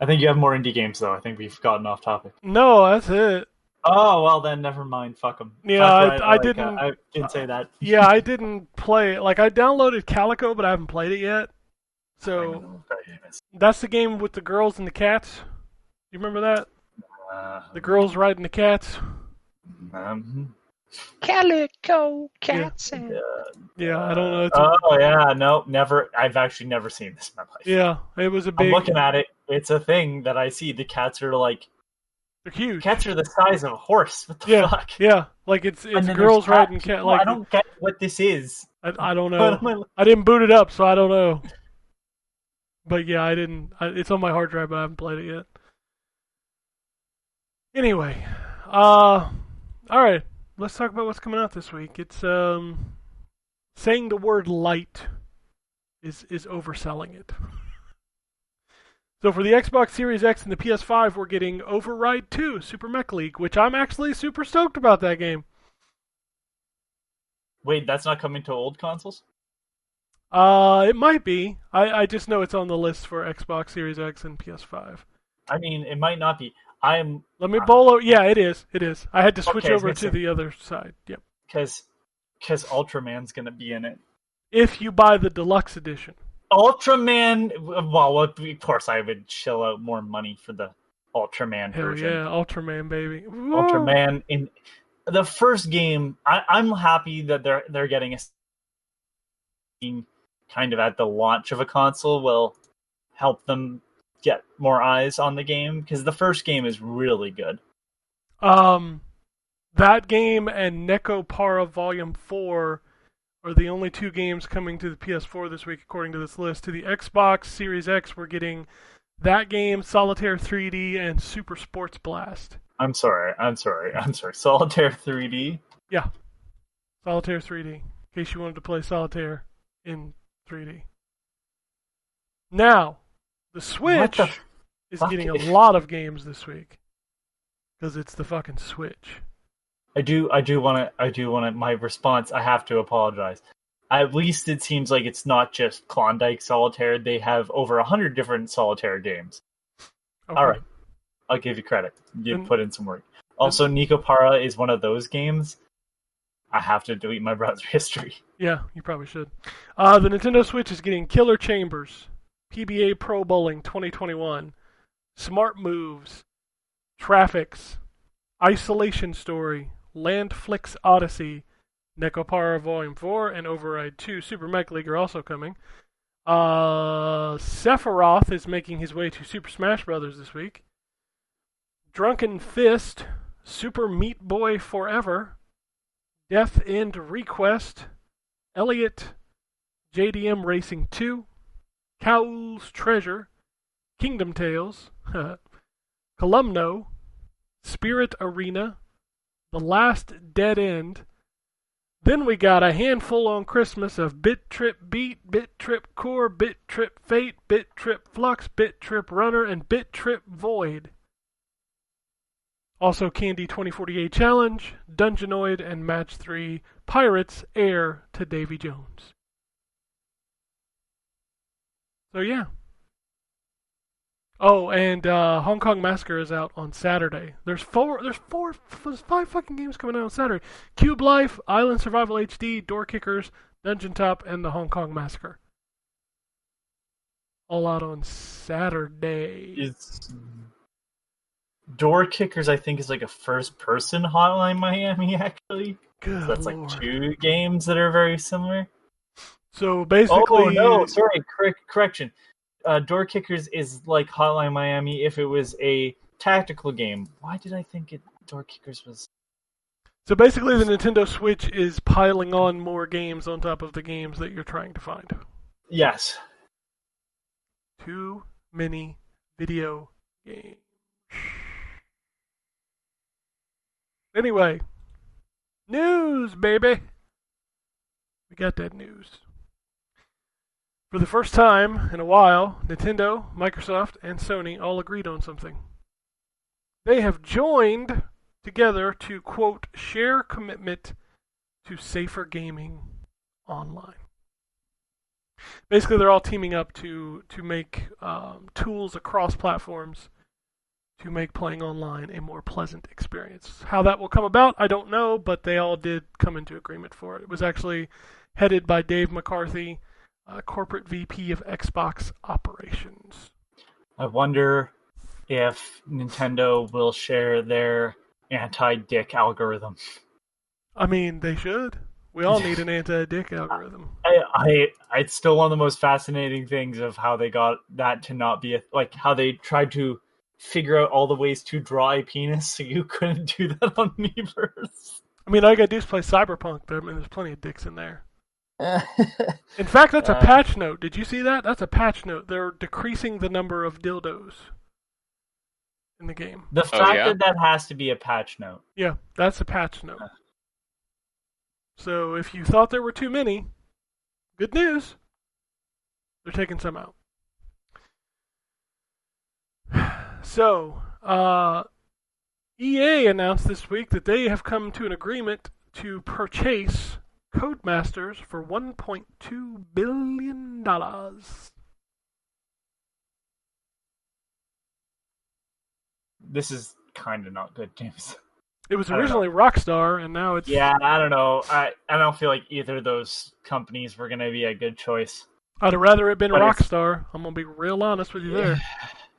I think you have more indie games, though. I think we've gotten off topic. No, that's it. Oh, well then, never mind. Fuck them. Yeah, I didn't... I didn't say that. Yeah, I didn't play it. Like, I downloaded Calico, but I haven't played it yet. So, that's the game with the girls and the cats. You remember that? The girls riding the cats? Calico cats. Yeah, I don't know. Oh, yeah, no, never. I've actually never seen this in my life. Yeah, it was a big... I'm looking at it. It's a thing that I see. The cats are like... They're huge. Cats are the size of a horse. What the fuck? Yeah, like it's girls riding cat. Like, I don't get what this is. I don't know. I didn't boot it up, so I don't know. But yeah, I didn't. It's on my hard drive, but I haven't played it yet. Anyway, all right. Let's talk about what's coming out this week. It's saying the word light is overselling it. So for the Xbox Series X and the PS5, we're getting Override 2 Super Mech League, which I'm actually super stoked about that game. Wait, that's not coming to old consoles? It might be. I just know it's on the list for Xbox Series X and PS5. I mean, it might not be. Let me bolo. Yeah, it is. It is. I had to switch Okay, over to the other side. Yep. Because Ultraman's going to be in it. If you buy the deluxe edition. Ultraman, well, of course I would shell out more money for the Ultraman Hell version. yeah, Ultraman, baby. Woo! Ultraman in the first game. I'm happy that they're getting a kind of at the launch of a console will help them get more eyes on the game because the first game is really good. That game and Neko Para Volume 4 are the only two games coming to the PS4 this week, according to this list. To the Xbox Series X, we're getting that game, Solitaire 3D, and Super Sports Blast. I'm sorry. Solitaire 3D? Yeah. Solitaire 3D. In case you wanted to play Solitaire in 3D. Now, the Switch is getting a lot of games this week. Because it's the fucking Switch. I do want to. My response. I have to apologize. At least it seems like it's not just Klondike Solitaire. They have over 100 different Solitaire games. Okay. All right, I'll give you credit. You put in some work. Also, Nico Para is one of those games. I have to delete my browser history. Yeah, you probably should. The Nintendo Switch is getting Killer Chambers, PBA Pro Bowling 2021, Smart Moves, Traffics, Isolation Story, Landflix Odyssey, Necopara Volume 4, and Override 2 Super Mech League are also coming. Sephiroth is making his way to Super Smash Bros. This week. Drunken Fist, Super Meat Boy Forever, Death End Request, Elliot, JDM Racing 2, Cowl's Treasure, Kingdom Tales, Columno, Spirit Arena, The Last Dead End. Then we got a handful on Christmas of Bit Trip Beat, Bit Trip Core, Bit Trip Fate, Bit Trip Flux, Bit Trip Runner, and Bit Trip Void. Also Candy 2048 Challenge, Dungeonoid, and Match 3 Pirates Heir to Davy Jones. So yeah. Oh, and Hong Kong Massacre is out on Saturday. There's five fucking games coming out on Saturday. Cube Life, Island Survival HD, Door Kickers, Dungeon Top, and the Hong Kong Massacre. All out on Saturday. It's Door Kickers, I think, is like a first-person Hotline Miami, actually. Good so that's Lord. like two games that are very similar. So basically... Oh, no, sorry, correction. Door Kickers is like Hotline Miami if it was a tactical game. Why did I think Door Kickers was... So basically, the Nintendo Switch is piling on more games on top of the games that you're trying to find. Yes. Too many video games. Anyway, news, baby. We got that news. For the first time in a while, Nintendo, Microsoft, and Sony all agreed on something. They have joined together to, quote, share commitment to safer gaming online. Basically, they're all teaming up to make tools across platforms to make playing online a more pleasant experience. How that will come about, I don't know, but they all did come into agreement for it. It was actually headed by Dave McCarthy, corporate VP of Xbox Operations. I wonder if Nintendo will share their anti-dick algorithm. I mean, they should. We all need an anti-dick algorithm. It's still one of the most fascinating things of how they got that to not be how they tried to figure out all the ways to draw a penis so you couldn't do that on Miiverse. I mean, all you gotta do is play Cyberpunk. There's plenty of dicks in there. In fact, that's a patch note. Did you see that? That's a patch note. They're decreasing the number of dildos in the game. The fact that has to be a patch note. Yeah, that's a patch note. So if you thought there were too many, good news. They're taking some out. So, EA announced this week that they have come to an agreement to purchase Codemasters for $1.2 billion. This is kind of not good, James. It was originally Rockstar, and now it's... Yeah, I don't know. I don't feel like either of those companies were going to be a good choice. I'd have rather it been Rockstar. I'm going to be real honest with you there.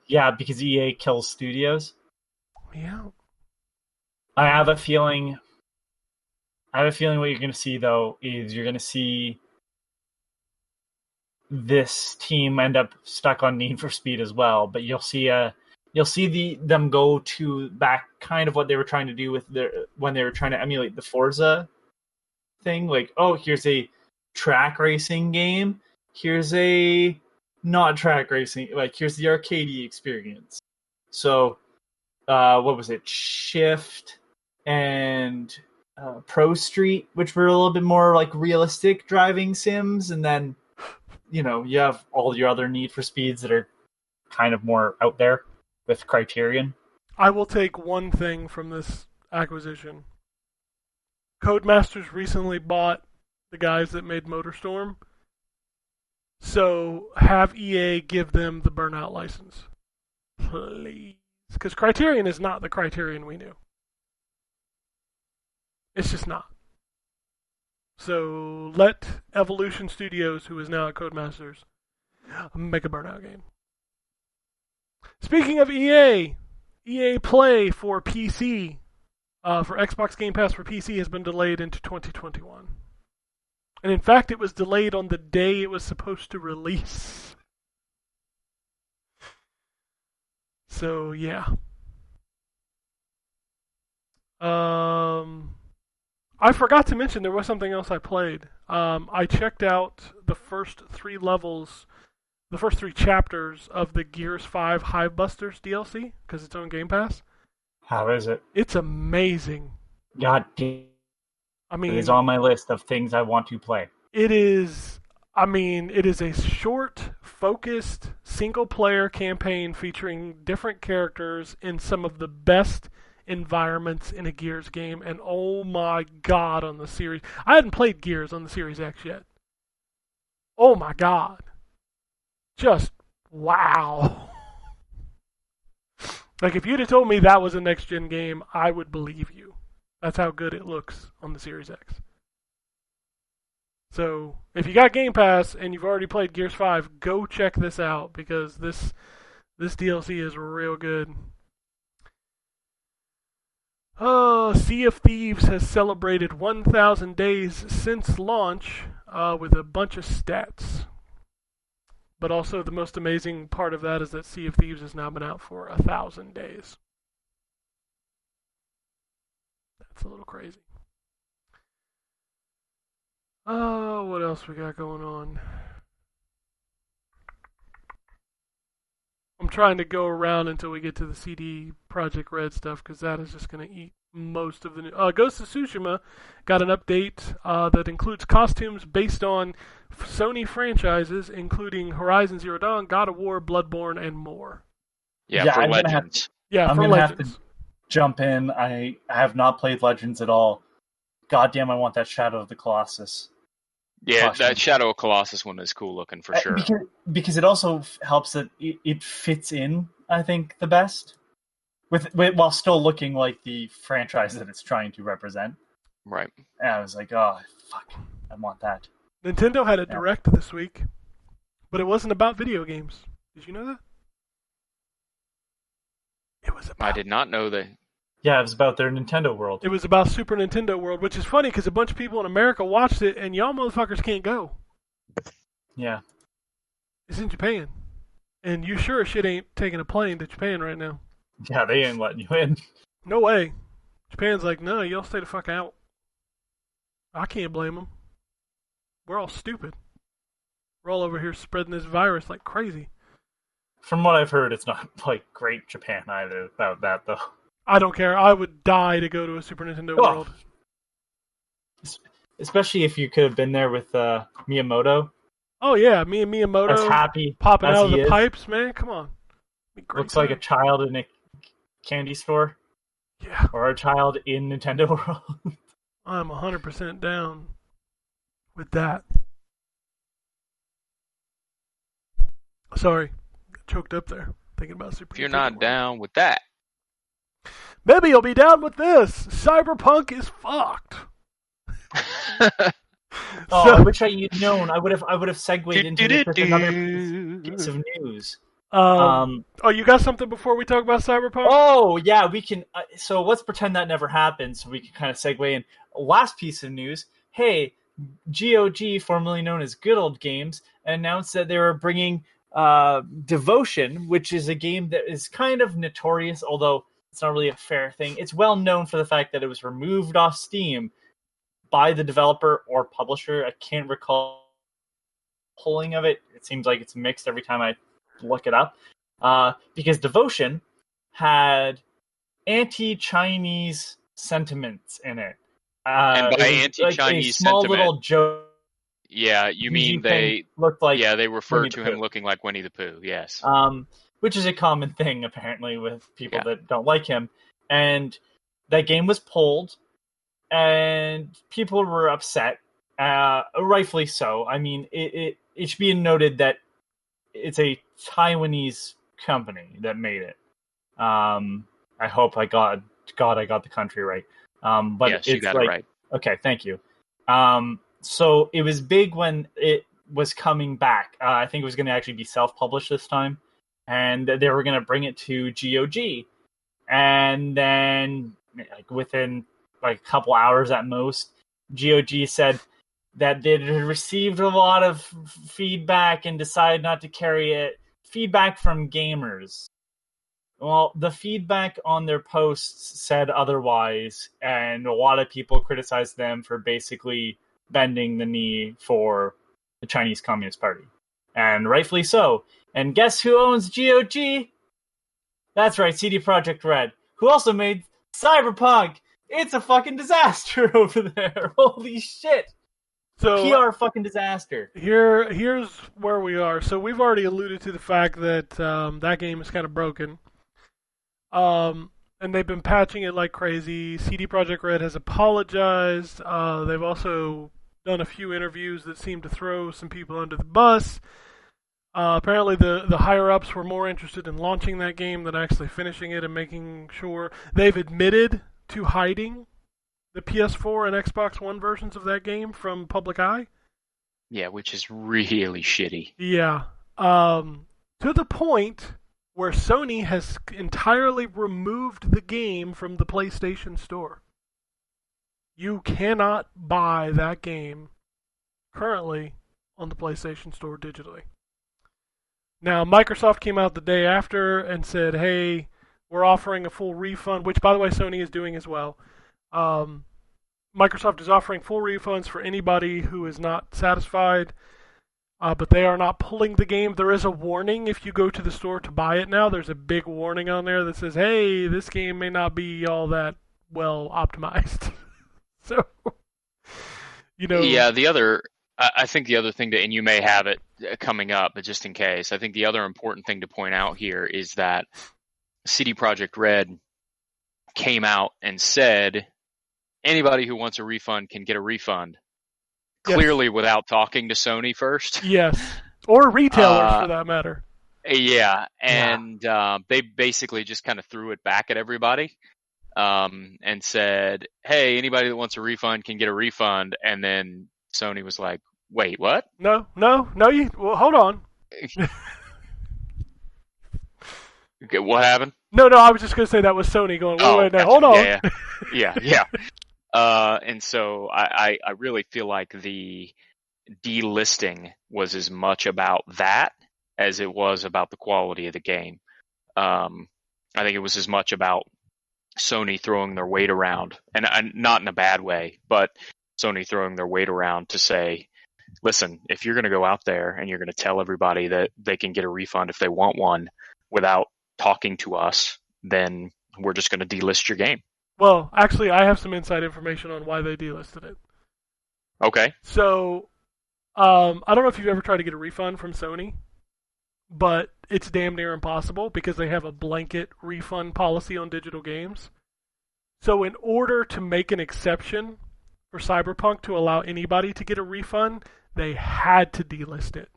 Yeah, because EA kills studios. Yeah. I have a feeling what you're going to see, though, is you're going to see this team end up stuck on Need for Speed as well, but you'll see them go to back kind of what they were trying to do with when they were trying to emulate the Forza thing. Like, oh, here's a track racing game. Here's a not track racing. Like, here's the arcadey experience. So, what was it? Shift and Pro Street, which were a little bit more like realistic driving sims, and then you have all your other Need for Speeds that are kind of more out there with Criterion. I will take one thing from this acquisition. Codemasters recently bought the guys that made MotorStorm, so have EA give them the Burnout license, please, because Criterion is not the Criterion we knew. It's just not. So let Evolution Studios, who is now at Codemasters, make a Burnout game. Speaking of EA Play for PC, for Xbox Game Pass for PC has been delayed into 2021. And in fact, it was delayed on the day it was supposed to release. So, yeah. I forgot to mention there was something else I played. I checked out the first 3 levels, the first 3 chapters of the Gears 5 Hivebusters DLC, because it's on Game Pass. How is it? It's amazing. God damn. I mean, it is on my list of things I want to play. It is a short, focused, single-player campaign featuring different characters in some of the best environments in a Gears game, and oh my god, on the series. I hadn't played Gears on the Series X yet. Oh my god. Just wow. Like, if you'd have told me that was a next-gen game, I would believe you. That's how good it looks on the Series X. So, if you got Game Pass and you've already played Gears 5, go check this out, because this DLC is real good. Sea of Thieves has celebrated 1,000 days since launch with a bunch of stats. But also the most amazing part of that is that Sea of Thieves has now been out for 1,000 days. That's a little crazy. Oh, what else we got going on? I'm trying to go around until we get to the CD Project Red stuff because that is just going to eat most of the new. Ghost of Tsushima got an update that includes costumes based on Sony franchises, including Horizon Zero Dawn, God of War, Bloodborne, and more. Yeah, for I'm gonna have Legends. Yeah, I'm for gonna have Legends. to jump in. I have not played Legends at all. Goddamn, I want that Shadow of the Colossus. Yeah, Costume. that Shadow of Colossus one is cool looking for sure. Because it also helps that it fits in, I think, the best, with while still looking like the franchise that it's trying to represent. Right. And I was like, oh, fuck, I want that. Nintendo had a Yeah. direct this week, but it wasn't about video games. Did you know that? It was about. I did not know that. Yeah, it was about their Nintendo World. It was about Super Nintendo World, which is funny because a bunch of people in America watched it, and y'all motherfuckers can't go. Yeah. It's in Japan, and you sure as shit ain't taking a plane to Japan right now. Yeah, they ain't letting you in. No way. Japan's like, no, y'all stay the fuck out. I can't blame them. We're all stupid. We're all over here spreading this virus like crazy. From what I've heard, it's not like great Japan either about that though. I don't care. I would die to go to a Super Nintendo Oh. World. Especially if you could have been there with Miyamoto, Oh yeah, me and as Miyamoto happy popping as out of he the is. pipes, man. Come on. Be great Looks like a time. child in a candy store, Yeah, or a child in Nintendo World. I'm 100% down with that. Sorry, got choked up there thinking about Super If you're Nintendo not World. down with that, Maybe you'll be down with this. Cyberpunk is fucked. Oh, So- I wish you'd known. I would have segued into this with another piece of news. oh, you got something before we talk about Cyberpunk? Oh, yeah, we can. So let's pretend that never happened, so we can kind of segue in. Last piece of news. Hey, GOG, formerly known as Good Old Games, announced that they were bringing Devotion, which is a game that is kind of notorious, although it's not really a fair thing. It's well known for the fact that it was removed off Steam by the developer or publisher. I can't recall pulling of it. It seems like it's mixed every time I look it up. Because Devotion had anti-Chinese sentiments in it. And by it was like a anti-Chinese small sentiment, little joke. yeah, you mean they? looked like Yeah, they refer Winnie to the him Pooh. looking like Winnie the Pooh. Yes. Which is a common thing apparently with people Yeah. that don't like him. And that game was pulled, and people were upset, rightfully so. I mean, it should be noted that it's a Taiwanese company that made it. I hope I got the country right. But yes, you it's got like, it right. okay, thank you. So it was big when it was coming back. I think it was going to actually be self-published this time, and they were going to bring it to GOG. And then, like within like a couple hours at most, GOG said that they had received a lot of feedback and decided not to carry it. Feedback from gamers. Well, the feedback on their posts said otherwise, and a lot of people criticized them for basically bending the knee for the Chinese Communist Party. And rightfully so. And guess who owns GOG? That's right, CD Projekt Red, who also made Cyberpunk. It's a fucking disaster over there. Holy shit. So PR fucking disaster. here's where we are. So we've already alluded to the fact that that game is kind of broken. And they've been patching it like crazy. CD Projekt Red has apologized. They've also done a few interviews that seem to throw some people under the bus. Apparently the higher-ups were more interested in launching that game than actually finishing it and making sure. They've admitted to hiding the PS4 and Xbox One versions of that game from public eye. Yeah, which is really shitty. Yeah. To the point where Sony has entirely removed the game from the PlayStation Store. You cannot buy that game currently on the PlayStation Store digitally. Now, Microsoft came out the day after and said, hey, we're offering a full refund, which, by the way, Sony is doing as well. Microsoft is offering full refunds for anybody who is not satisfied, but they are not pulling the game. There is a warning if you go to the store to buy it now. There's a big warning on there that says, hey, this game may not be all that well optimized. So, Yeah, I think the other thing and you may have it coming up, but just in case, I think the other important thing to point out here is that CD Projekt Red came out and said anybody who wants a refund can get a refund. Yes. Clearly without talking to Sony first. Yes. Or retailers, for that matter. Yeah, and they basically just kind of threw it back at everybody and said, hey, anybody that wants a refund can get a refund. And then Sony was like, wait, what? No, hold on. Okay, what happened? No, I was just going to say that was Sony going, wait, gotcha. hold on. Yeah. And so I really feel like the delisting was as much about that as it was about the quality of the game. I think it was as much about Sony throwing their weight around, and not in a bad way, but Sony throwing their weight around to say, listen, if you're going to go out there and you're going to tell everybody that they can get a refund if they want one without talking to us, then we're just going to delist your game. Well, actually, I have some inside information on why they delisted it. Okay. So, I don't know if you've ever tried to get a refund from Sony, but it's damn near impossible because they have a blanket refund policy on digital games. So in order to make an exception for Cyberpunk to allow anybody to get a refund, they had to delist it.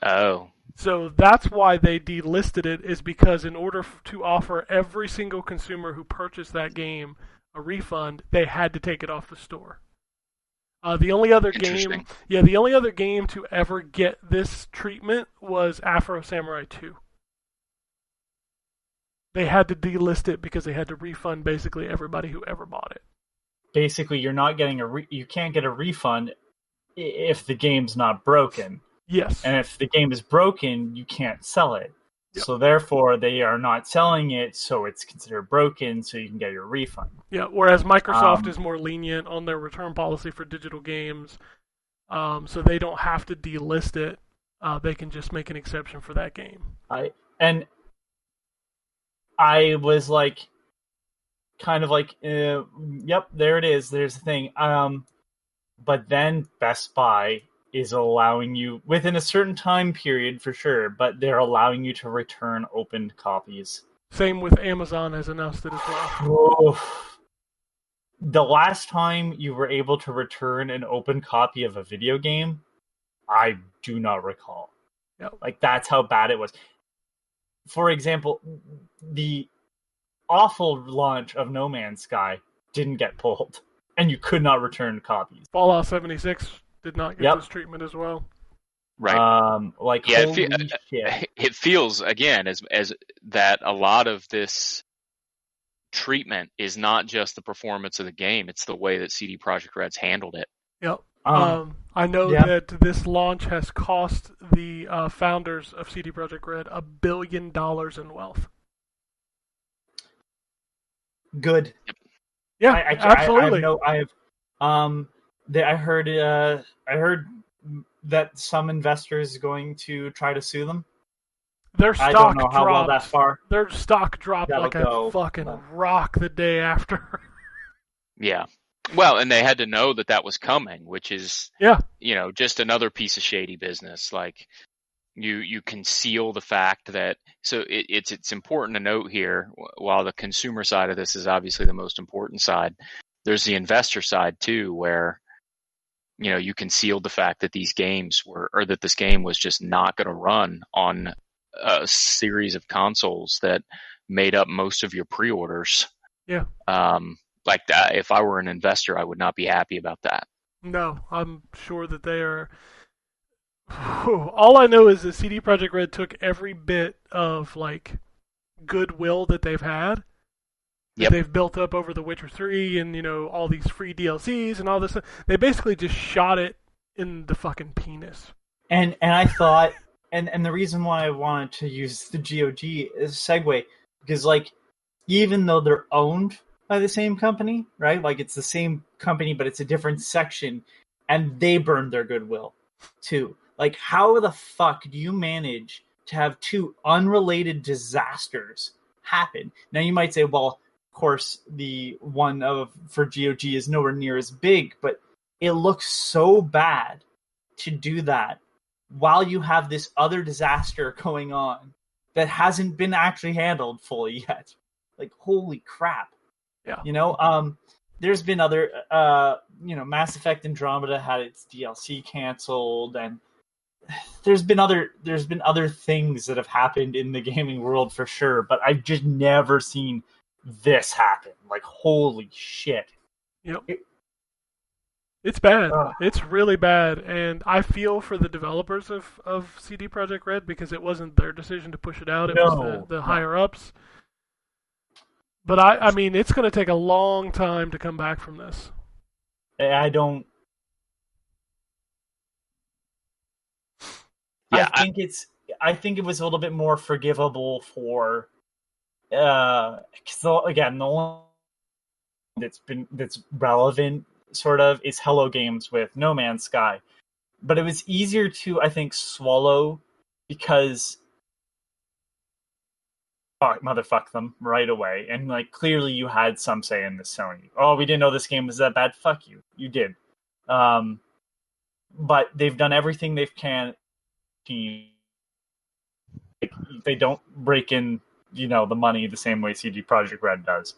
Oh. So that's why they delisted it, is because in order to offer every single consumer who purchased that game a refund, they had to take it off the store. The only other game to ever get this treatment was Afro Samurai 2. They had to delist it because they had to refund basically everybody who ever bought it. Basically, you're not getting you can't get a refund if the game's not broken. Yes. And if the game is broken, you can't sell it. Yep. So therefore, they are not selling it, so it's considered broken, so you can get your refund. Yeah, whereas Microsoft is more lenient on their return policy for digital games, so they don't have to delist it. They can just make an exception for that game. I was like, kind of like, yep, there it is. There's the thing. But then Best Buy is allowing you, within a certain time period for sure, but they're allowing you to return opened copies. Same with Amazon has announced it as well. The last time you were able to return an open copy of a video game, I do not recall. Yep. Like, that's how bad it was. For example, the awful launch of No Man's Sky didn't get pulled, and you could not return copies. Fallout 76 did not get this treatment as well. Right. Shit. It feels again as that a lot of this treatment is not just the performance of the game; it's the way that CD Projekt Red's handled it. Yep. I know that this launch has cost the founders of CD Projekt Red $1 billion in wealth. Good. Yeah, absolutely. I heard that some investors are going to try to sue them. Their stock I don't know how dropped. well that far. Their stock dropped like a fucking rock the day after. Yeah. Well, and they had to know that was coming, which is, just another piece of shady business. Like, you conceal the fact that, so it's important to note here, while the consumer side of this is obviously the most important side, there's the investor side too, where, you concealed the fact that these games that this game was just not going to run on a series of consoles that made up most of your pre-orders. Yeah. Like that, if I were an investor, I would not be happy about that. No, I'm sure that they are. All I know is that CD Projekt Red took every bit of goodwill that they've had, that they've built up over The Witcher 3 and all these free DLCs and all this. They basically just shot it in the fucking penis. And I thought, and the reason why I wanted to use the GOG is segue, because even though they're owned by the same company, right? Like it's the same company, but it's a different section, and they burned their goodwill too. Like, how the fuck do you manage to have two unrelated disasters happen? Now you might say, well, of course, the one for GOG is nowhere near as big, but it looks so bad to do that while you have this other disaster going on that hasn't been actually handled fully yet. Like, holy crap. Yeah. You know, there's been other, Mass Effect Andromeda had its DLC canceled, and there's been other things that have happened in the gaming world for sure, but I've just never seen this happen. Like, holy shit. Yep. It's bad. Ugh. It's really bad, and I feel for the developers of CD Projekt Red because it wasn't their decision to push it out. It was the higher ups. But I mean, it's going to take a long time to come back from this. I don't. Yeah, I think it was a little bit more forgivable for, because again, the one that's relevant sort of is Hello Games with No Man's Sky, but it was easier to, I think, swallow because motherfuck them right away, and like clearly you had some say in this, Sony. Oh, we didn't know this game was that bad. Fuck you, you did. But they've done everything they can. They don't break in, the money the same way CD Projekt Red does.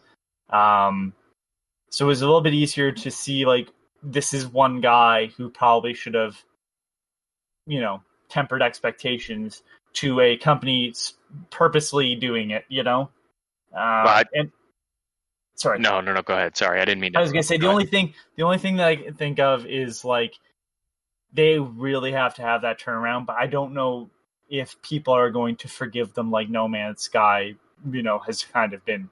So it was a little bit easier to see, like, this is one guy who probably should have, tempered expectations to a company purposely doing it, sorry. No, go ahead. Sorry, I didn't mean to. I was going to say, the only thing that I can think of is, like, they really have to have that turnaround, but I don't know if people are going to forgive them like No Man's Sky, has kind of been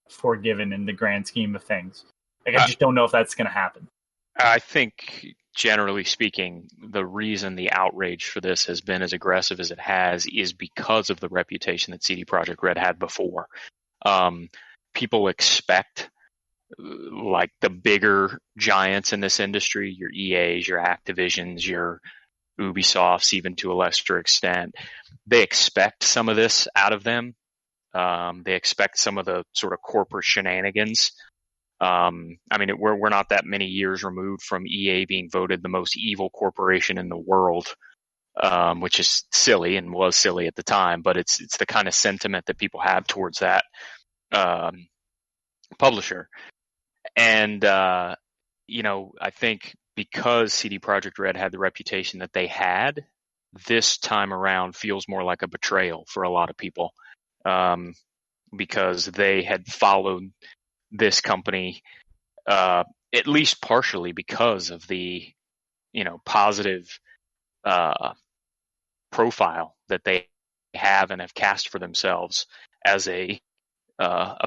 forgiven in the grand scheme of things. Like, I just don't know if that's going to happen. I think, generally speaking, the reason the outrage for this has been as aggressive as it has is because of the reputation that CD Projekt Red had before. People expect, like, the bigger giants in this industry, your EAs, your Activisions, your Ubisofts, even to a lesser extent, they expect some of this out of them. They expect some of the sort of corporate shenanigans. I mean, we're not that many years removed from EA being voted the most evil corporation in the world, which is silly and was silly at the time, but it's the kind of sentiment that people have towards that publisher. And, I think because CD Projekt Red had the reputation that they had, this time around feels more like a betrayal for a lot of people, because they had followed this company, at least partially because of the, positive profile that they have and have cast for themselves as a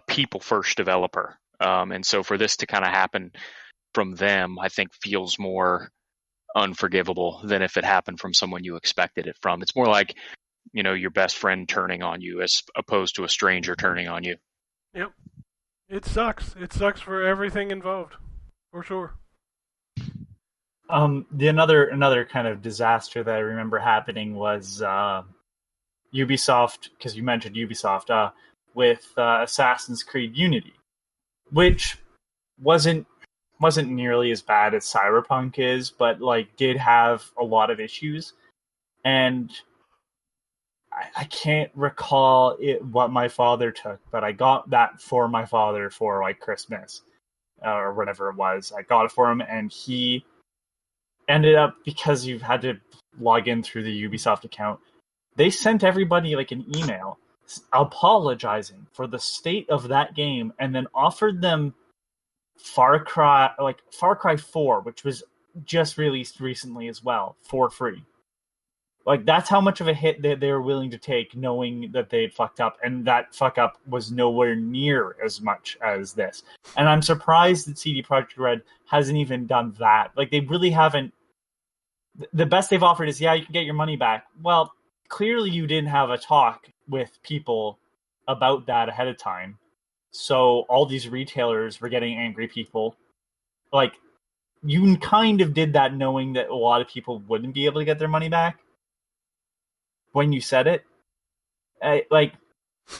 people first developer. And so for this to kind of happen from them, I think feels more unforgivable than if it happened from someone you expected it from. It's more like, your best friend turning on you as opposed to a stranger turning on you. Yep. It sucks. It sucks for everything involved, for sure. Another kind of disaster that I remember happening was Ubisoft, because you mentioned Ubisoft, with Assassin's Creed Unity, which wasn't nearly as bad as Cyberpunk is, but like did have a lot of issues, and I can't recall what my father took, but I got that for my father for like Christmas or whatever it was. I got it for him, and he ended up, because you had to log in through the Ubisoft account, they sent everybody like an email apologizing for the state of that game, and then offered them Far Cry 4, which was just released recently as well, for free. Like, that's how much of a hit they were willing to take, knowing that they'd fucked up, and that fuck up was nowhere near as much as this. And I'm surprised that CD Projekt Red hasn't even done that. Like, they really haven't. The best they've offered is, yeah, you can get your money back. Well, clearly you didn't have a talk with people about that ahead of time. So all these retailers were getting angry people. Like, you kind of did that knowing that a lot of people wouldn't be able to get their money back when you said it. I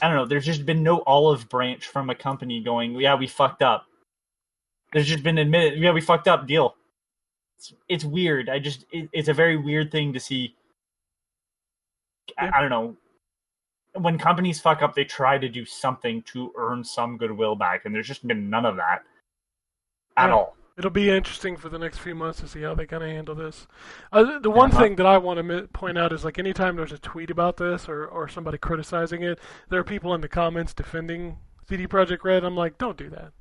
don't know. There's just been no olive branch from a company going, yeah, we fucked up. There's just been admitted, yeah, we fucked up, deal. It's weird. It's a very weird thing to see. I don't know. When companies fuck up, they try to do something to earn some goodwill back, and there's just been none of that at all. It'll be interesting for the next few months to see how they kind of handle this. The one thing that I want to point out is, like, anytime there's a tweet about this or somebody criticizing it, there are people in the comments defending CD Projekt Red. I'm like, don't do that.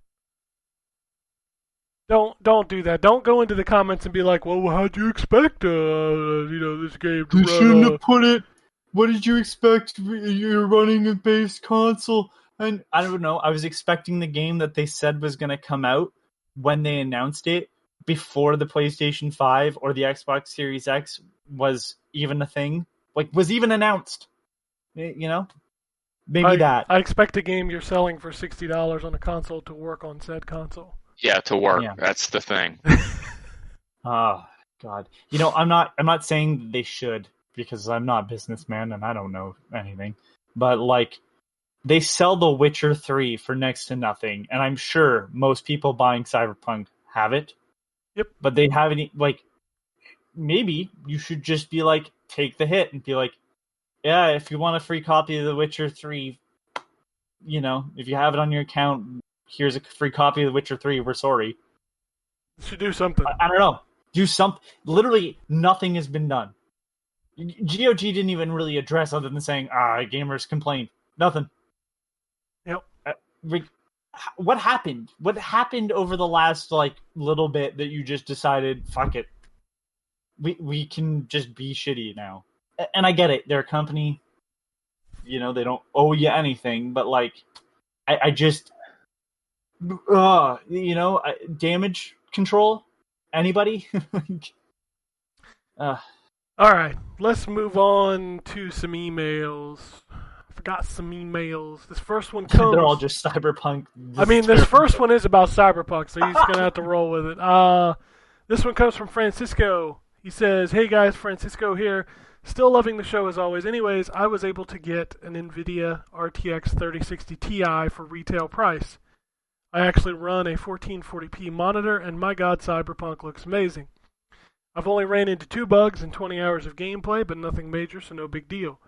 Don't do that. Don't go into the comments and be like, well, how'd you expect this game to run? You shouldn't have put it. What did you expect? You're running a base console. And I don't know. I was expecting the game that they said was going to come out when they announced it before the PlayStation 5 or the Xbox Series X was even a thing. Like, was even announced. You know? Maybe that. I expect a game you're selling for $60 on a console to work on said console. Yeah, to work. Yeah. That's the thing. Oh, God. You know, I'm not saying they should, because I'm not a businessman and I don't know anything. But, like, they sell The Witcher 3 for next to nothing, and I'm sure most people buying Cyberpunk have it. Yep. But they haven't, like, maybe you should just be like, take the hit and be like, yeah, if you want a free copy of The Witcher 3, you know, if you have it on your account, here's a free copy of The Witcher 3, we're sorry. You should do something. I don't know. Do something. Literally, nothing has been done. GOG didn't even really address other than saying, gamers complained. Nothing. Yep. What happened? What happened over the last, like, little bit that you just decided, fuck it. We can just be shitty now. And I get it. They're a company. You know, they don't owe you anything. But, like, I just... damage control? Anybody? All right, let's move on to some emails. I forgot some emails. This first one comes... They're all just Cyberpunk. This first one is about Cyberpunk, so he's going to have to roll with it. This one comes from Francisco. He says, hey guys, Francisco here. Still loving the show as always. Anyways, I was able to get an NVIDIA RTX 3060 Ti for retail price. I actually run a 1440p monitor, and my god, Cyberpunk looks amazing. I've only ran into 2 bugs in 20 hours of gameplay, but nothing major, so no big deal.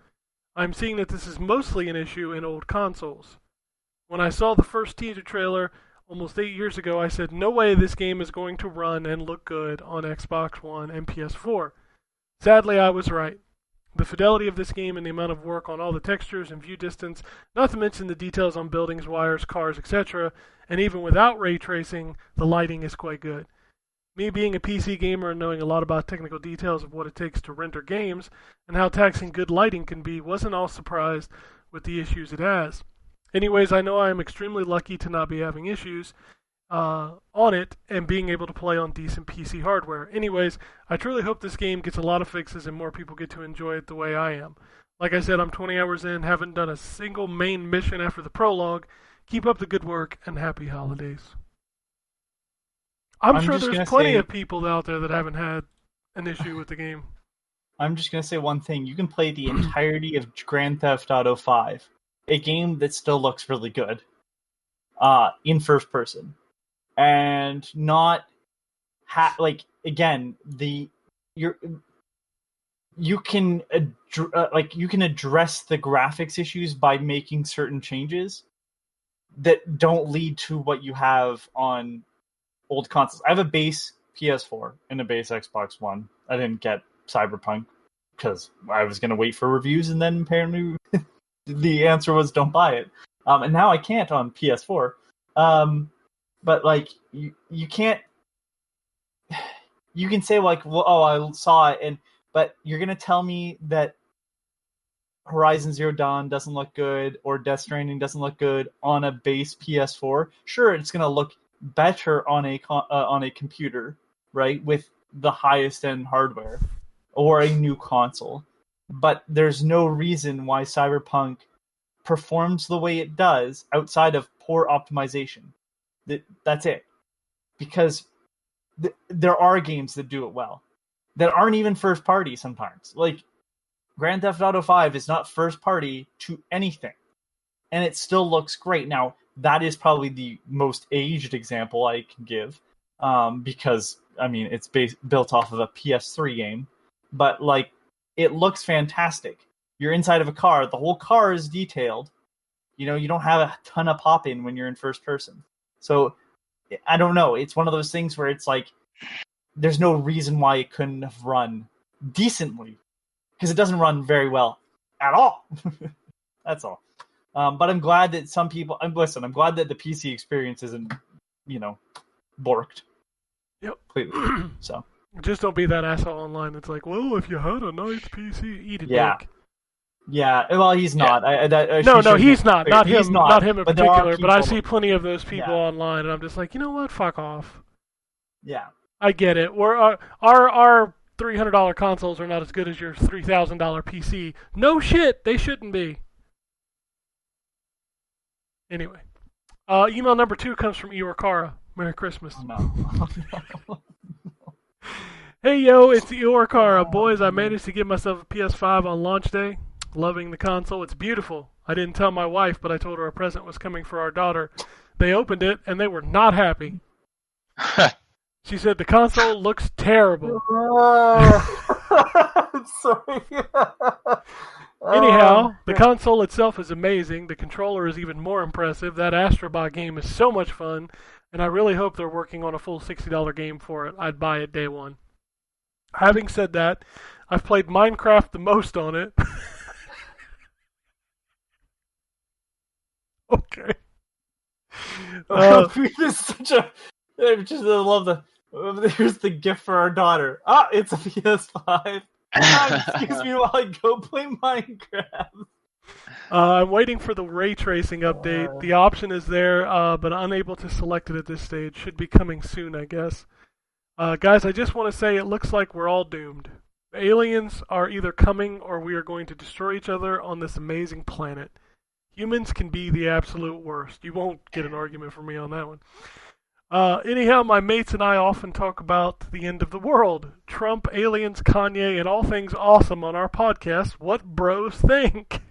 I'm seeing that this is mostly an issue in old consoles. When I saw the first teaser trailer almost 8 years ago, I said, no way this game is going to run and look good on Xbox One and PS4. Sadly, I was right. The fidelity of this game and the amount of work on all the textures and view distance, not to mention the details on buildings, wires, cars, etc., and even without ray tracing, the lighting is quite good. Me being a PC gamer and knowing a lot about technical details of what it takes to render games and how taxing good lighting can be, wasn't all surprised with the issues it has. Anyways, I know I am extremely lucky to not be having issues on it and being able to play on decent PC hardware. Anyways, I truly hope this game gets a lot of fixes and more people get to enjoy it the way I am. Like I said, I'm 20 hours in, haven't done a single main mission after the prologue. Keep up the good work and happy holidays. I'm sure there's plenty of people out there that haven't had an issue with the game. I'm just going to say one thing. You can play the entirety of Grand Theft Auto 5, a game that still looks really good, in first person. And not, again, you can address the graphics issues by making certain changes that don't lead to what you have on old consoles. I have a base PS4 and a base Xbox One. I didn't get Cyberpunk because I was going to wait for reviews, and then apparently the answer was don't buy it. And now I can't on PS4. But, like, you can't... You can say, like, well, I saw it, but you're going to tell me that Horizon Zero Dawn doesn't look good or Death Stranding doesn't look good on a base PS4? Sure, it's going to look better on a computer, right, with the highest-end hardware or a new console. But there's no reason why Cyberpunk performs the way it does, outside of poor optimization. That's it. Because there are games that do it well, that aren't even first party sometimes. Like, Grand Theft Auto 5 is not first party to anything, and it still looks great. Now, that is probably the most aged example I can give, because, I mean, it's built off of a PS3 game, but, like, it looks fantastic. You're inside of a car, the whole car is detailed. You know, you don't have a ton of pop-in when you're in first person. So, I don't know, it's one of those things where it's like, there's no reason why it couldn't have run decently. Because it doesn't run very well at all. That's all. But I'm glad that some people... I'm glad that the PC experience isn't, borked. Yep. Completely. So. Just don't be that asshole online that's like, well, if you had a nice PC, eat a dick. Yeah, well, he's not. Yeah. No, he's not. Not him. Not him in particular. But I see like, plenty of those people online, and I'm just like, you know what? Fuck off. Yeah. I get it. Our $300 consoles are not as good as your $3,000 PC. No shit, they shouldn't be. Anyway, email number 2 comes from Iorkara. Merry Christmas. Oh, no. Hey yo, it's Iorkara. Boys, I managed to get myself a PS5 on launch day. Loving the console. It's beautiful. I didn't tell my wife, but I told her a present was coming for our daughter. They opened it, and they were not happy. She said the console looks terrible. Sorry. Anyhow, the console itself is amazing. The controller is even more impressive. That Astrobot game is so much fun, and I really hope they're working on a full $60 game for it. I'd buy it day one. Having said that, I've played Minecraft the most on it. Okay. I love here's the gift for our daughter. Ah, it's a PS5. Excuse me while I go play Minecraft. I'm waiting for the ray tracing update. The option is there, but unable to select it at this stage. Should be coming soon, I guess. Guys, I just want to say it looks like we're all doomed. The aliens are either coming or we are going to destroy each other on this amazing planet. Humans can be the absolute worst. You won't get an argument from me on that one. Anyhow, my mates and I often talk about the end of the world. Trump, aliens, Kanye, and all things awesome on our podcast. What bros think?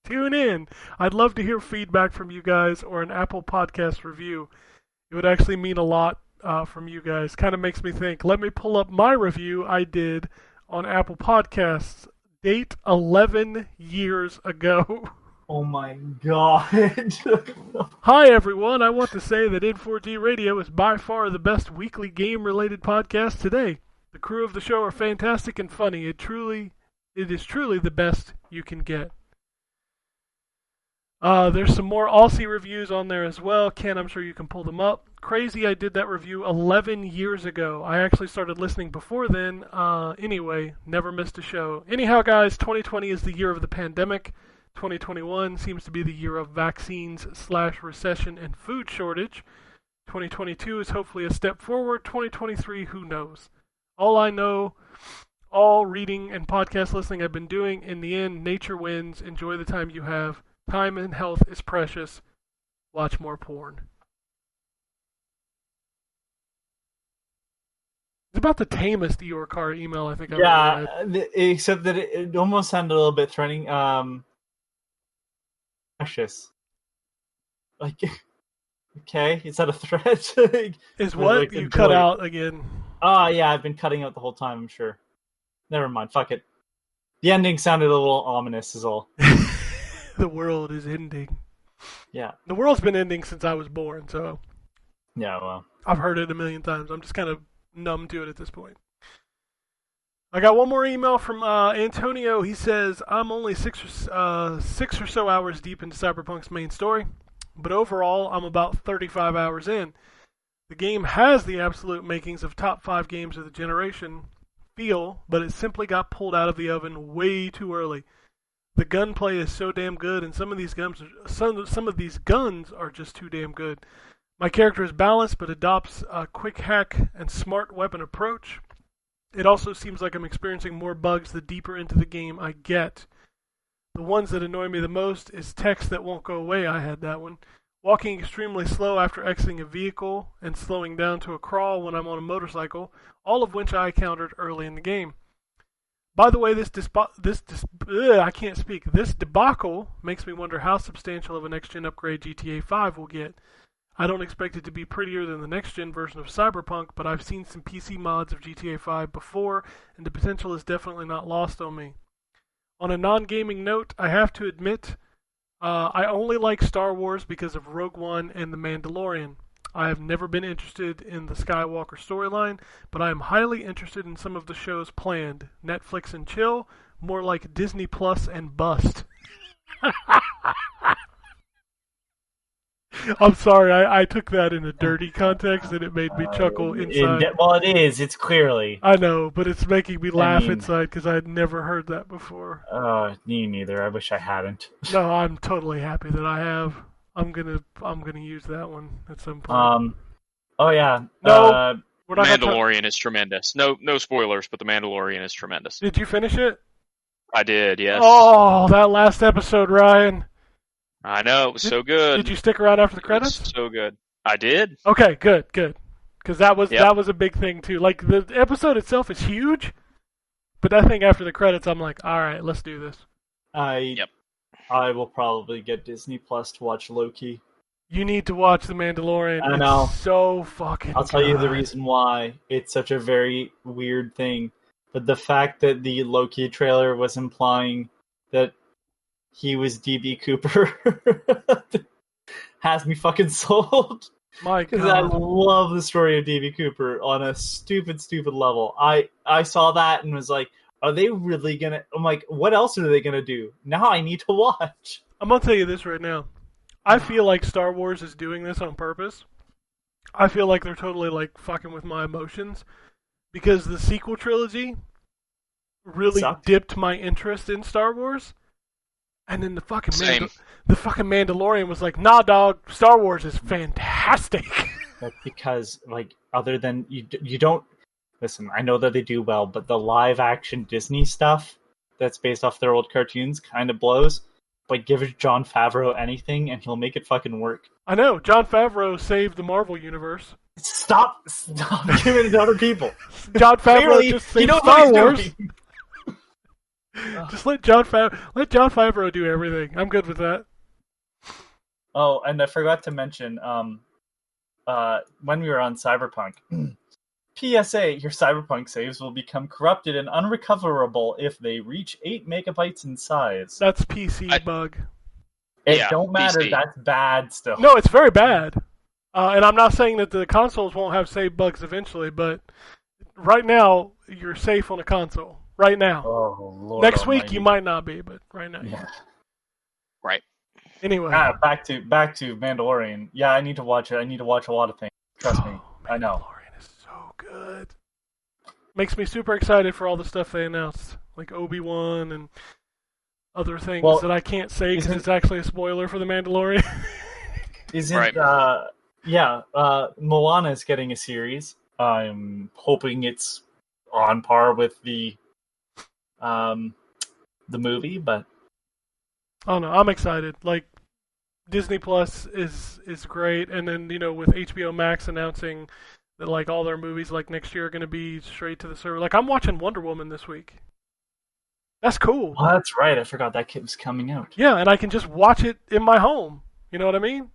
Tune in. I'd love to hear feedback from you guys or an Apple Podcast review. It would actually mean a lot from you guys. Kind of makes me think. Let me pull up my review I did on Apple Podcasts. Date 11 years ago. Oh my god. Hi everyone, I want to say that N4G Radio is by far the best weekly game-related podcast today. The crew of the show are fantastic and funny. It is truly the best you can get. There's some more Aussie reviews on there as well. Ken, I'm sure you can pull them up. Crazy, I did that review 11 years ago. I actually started listening before then. Anyway, never missed a show. Anyhow, guys, 2020 is the year of the pandemic. 2021 seems to be the year of vaccines / recession and food shortage. 2022 is hopefully a step forward. 2023, who knows? All I know, all reading and podcast listening I've been doing, in the end, nature wins. Enjoy the time you have. Time and health is precious. Watch more porn. It's about the tamest Eeyore email I think I've ever read. Except that it almost sounded a little bit threatening. Precious. Like, okay, is that a threat? Is what? Like, you cut out again. Oh, yeah, I've been cutting out the whole time, I'm sure. Never mind, fuck it. The ending sounded a little ominous is all. The world is ending. Yeah. The world's been ending since I was born, so... Yeah, well... I've heard it a million times. I'm just kind of numb to it at this point. I got one more email from Antonio. He says, I'm only six or so hours deep into Cyberpunk's main story, but overall, I'm about 35 hours in. The game has the absolute makings of top 5 games of the generation feel, but it simply got pulled out of the oven way too early. The gunplay is so damn good, and some of these guns are just too damn good. My character is balanced, but adopts a quick hack and smart weapon approach. It also seems like I'm experiencing more bugs the deeper into the game I get. The ones that annoy me the most is text that won't go away. I had that one. walking extremely slow after exiting a vehicle, and slowing down to a crawl when I'm on a motorcycle, all of which I encountered early in the game. By the way, this debacle makes me wonder how substantial of a next-gen upgrade GTA 5 will get. I don't expect it to be prettier than the next-gen version of Cyberpunk, but I've seen some PC mods of GTA 5 before, and the potential is definitely not lost on me. On a non-gaming note, I have to admit, I only like Star Wars because of Rogue One and The Mandalorian. I have never been interested in the Skywalker storyline, but I am highly interested in some of the shows planned. Netflix and chill, more like Disney Plus and bust. I'm sorry, I took that in a dirty context and it made me chuckle inside. Well, it is. It's clearly. I know, but it's making me laugh inside because I had never heard that before. Me neither. I wish I hadn't. No, I'm totally happy that I have. I'm gonna use that one at some point. Oh yeah. No, we're not Mandalorian is tremendous. No spoilers, but the Mandalorian is tremendous. Did you finish it? I did, yes. Oh, that last episode, Ryan. I know, it was so good. Did you stick around after the credits? It was so good. I did. Okay, good. Because that was a big thing too. Like the episode itself is huge, but I think after the credits, I'm like, all right, let's do this. I will probably get Disney Plus to watch Loki. You need to watch The Mandalorian. I know. It's so fucking I'll tell you the good. reason why. It's such a very weird thing. But the fact that the Loki trailer was implying that he was DB Cooper has me fucking sold. My God. Because I love the story of DB Cooper on a stupid level. I saw that and was like, are they really gonna... I'm like, what else are they gonna do? Now I need to watch. I'm gonna tell you this right now. I feel like Star Wars is doing this on purpose. I feel like they're totally like fucking with my emotions because the sequel trilogy really dipped my interest in Star Wars, and then the fucking Mandalorian was like, nah, dog, Star Wars is fantastic. But because, like, other than you don't listen. I know that they do well, but the live action Disney stuff that's based off their old cartoons kind of blows. But give Jon Favreau anything, and he'll make it fucking work. I know. Jon Favreau saved the Marvel universe. Stop giving it to other people. Jon Favreau just saved Star Wars. Just let Jon Favreau do everything. I'm good with that. Oh, and I forgot to mention, when we were on Cyberpunk, PSA, your Cyberpunk saves will become corrupted and unrecoverable if they reach 8 megabytes in size. That's PC bug. It don't matter. PC. That's bad still. No, it's very bad. And I'm not saying that the consoles won't have save bugs eventually, but right now, you're safe on a console. Right now. Oh, Lord Next week, almighty. you might not be, but right now. Yeah. Right. Anyway. Back to Mandalorian. Yeah, I need to watch it. I need to watch a lot of things. Trust me. I know. Mandalorian is so good. Makes me super excited for all the stuff they announced, like Obi-Wan and other things that I can't say because it's actually a spoiler for the Mandalorian. Moana is getting a series. I'm hoping it's on par with the movie, but I don't know. I'm excited. Like Disney Plus is great, and then with HBO Max announcing that like all their movies like next year are going to be straight to the server. Like I'm watching Wonder Woman this week. That's cool. Oh, that's right. I forgot that kid was coming out. Yeah, and I can just watch it in my home. You know what I mean?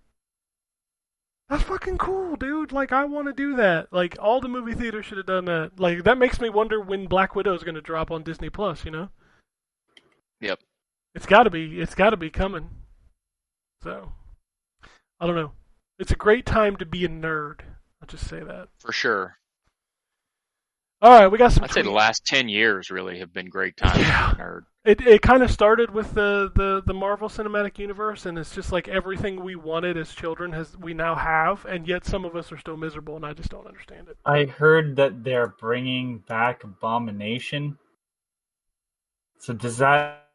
That's fucking cool, dude. Like, I want to do that. Like, all the movie theaters should have done that. Like, that makes me wonder when Black Widow is going to drop on Disney Plus. Yep. It's got to be coming. So, I don't know. It's a great time to be a nerd. I'll just say that. For sure. All right, we got some. I'd say the last 10 years really have been great times for a nerd. It kind of started with the Marvel Cinematic Universe, and it's just like everything we wanted as children we now have, and yet some of us are still miserable, and I just don't understand it. I heard that they're bringing back Abomination. So does that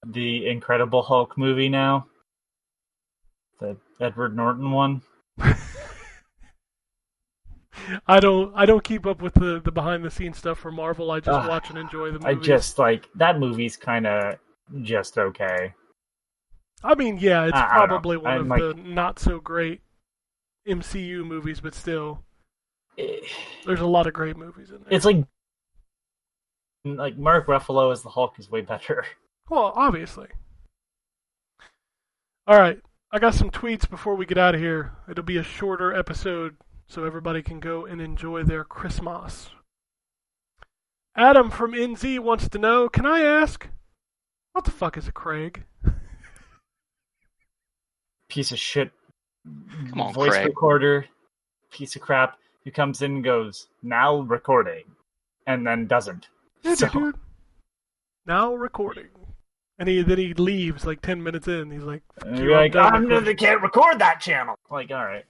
the Incredible Hulk movie now? The Edward Norton one? I don't keep up with the behind the scenes stuff for Marvel. I just watch and enjoy the movies. I just that movie's kind of just okay. I mean, yeah, it's I don't know. probably one of I'm the not so great MCU movies, but still, there's a lot of great movies in there. It's like Mark Ruffalo as the Hulk is way better. Well, obviously. All right, I got some tweets before we get out of here. It'll be a shorter episode, so everybody can go and enjoy their Christmas. Adam from NZ wants to know, can I ask, what the fuck is a Craig? Piece of shit. Come on, voice Craig. recorder, piece of crap, who comes in and goes, now recording, and then doesn't. Yeah, So- dude. Now recording. And then he leaves like 10 minutes in. He's like, And "You you're like, done recording." they can't record that channel. Like, all right.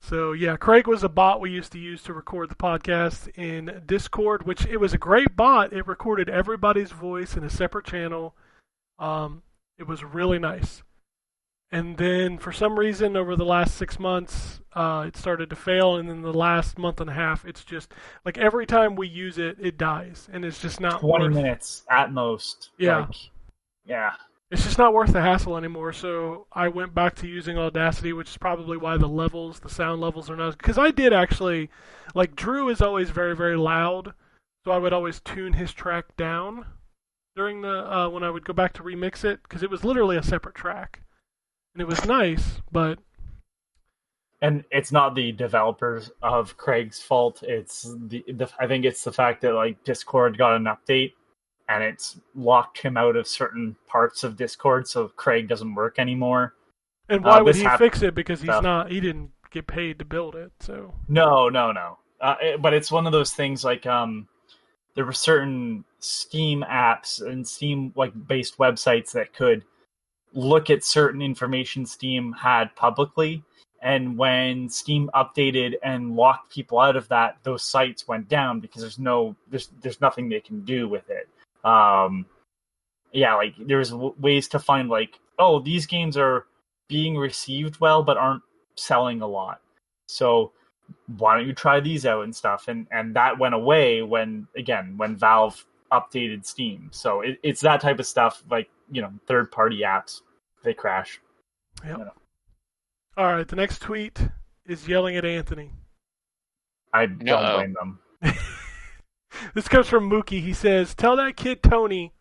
So yeah, Craig was a bot we used to use to record the podcast in Discord, which it was a great bot. It recorded everybody's voice in a separate channel. It was really nice. And then for some reason over the last 6 months, it started to fail. And then the last month and a half, it's just like every time we use it, it dies. And it's just not 20 worth, minutes at most. Yeah. Like, yeah. it's just not worth the hassle anymore. So I went back to using Audacity, which is probably why the sound levels are not. Because I did actually, like Drew is always very, very loud. So I would always tune his track down during the, when I would go back to remix it. Because it was literally a separate track. And it was nice, but And it's not the developers of Craig's fault. It's I think it's the fact that like Discord got an update and it's locked him out of certain parts of Discord, so Craig doesn't work anymore. and why would this he happened- fix it? Because he didn't get paid to build it. So No. But it's one of those things like there were certain Steam apps and Steam like based websites that could look at certain information Steam had publicly, and when Steam updated and locked people out of that, those sites went down because there's nothing they can do with it. Like there's ways to find like, oh, these games are being received well but aren't selling a lot, so why don't you try these out and stuff, and that went away when Valve updated Steam. So it's that type of stuff, like, third party apps, they crash. yep. All right, the next tweet is yelling at Anthony. I don't Uh-oh. blame them. This comes from Mookie. He says, "Tell that kid Tony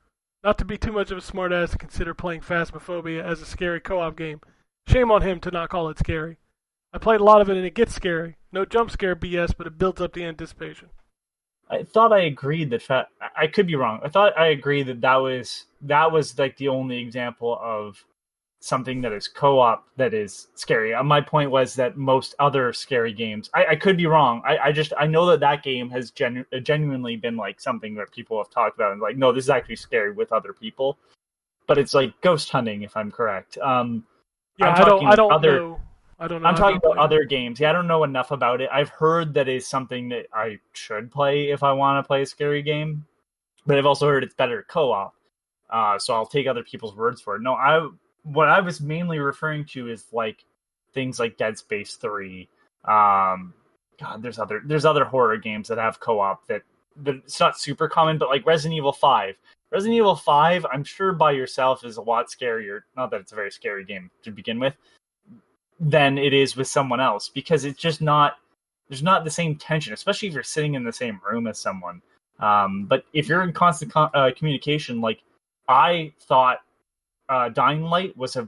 not to be too much of a smartass to consider playing Phasmophobia as a scary co-op game. Shame on him to not call it scary. I played a lot of it and it gets scary. No jump scare BS, but it builds up the anticipation." I thought I agreed that I could be wrong. I thought I agreed that was like the only example of something that is co-op that is scary. My point was that most other scary games, I could be wrong. I know that game has genuinely been like something that people have talked about and like, no, this is actually scary with other people. But it's like ghost hunting, if I'm correct. Yeah, I'm I talking don't other- know. I don't know. I'm I've talking not about played other games. Yeah, I don't know enough about it. I've heard that is something that I should play if I want to play a scary game, but I've also heard it's better co-op. So I'll take other people's words for it. No, what I was mainly referring to is like things like Dead Space 3. God, there's other horror games that have co-op that it's not super common, but like Resident Evil 5. Resident Evil 5, I'm sure by yourself is a lot scarier. Not that it's a very scary game to begin with, than it is with someone else, because it's just there's not the same tension, especially if you're sitting in the same room as someone. But if you're in constant communication, like I thought Dying Light was a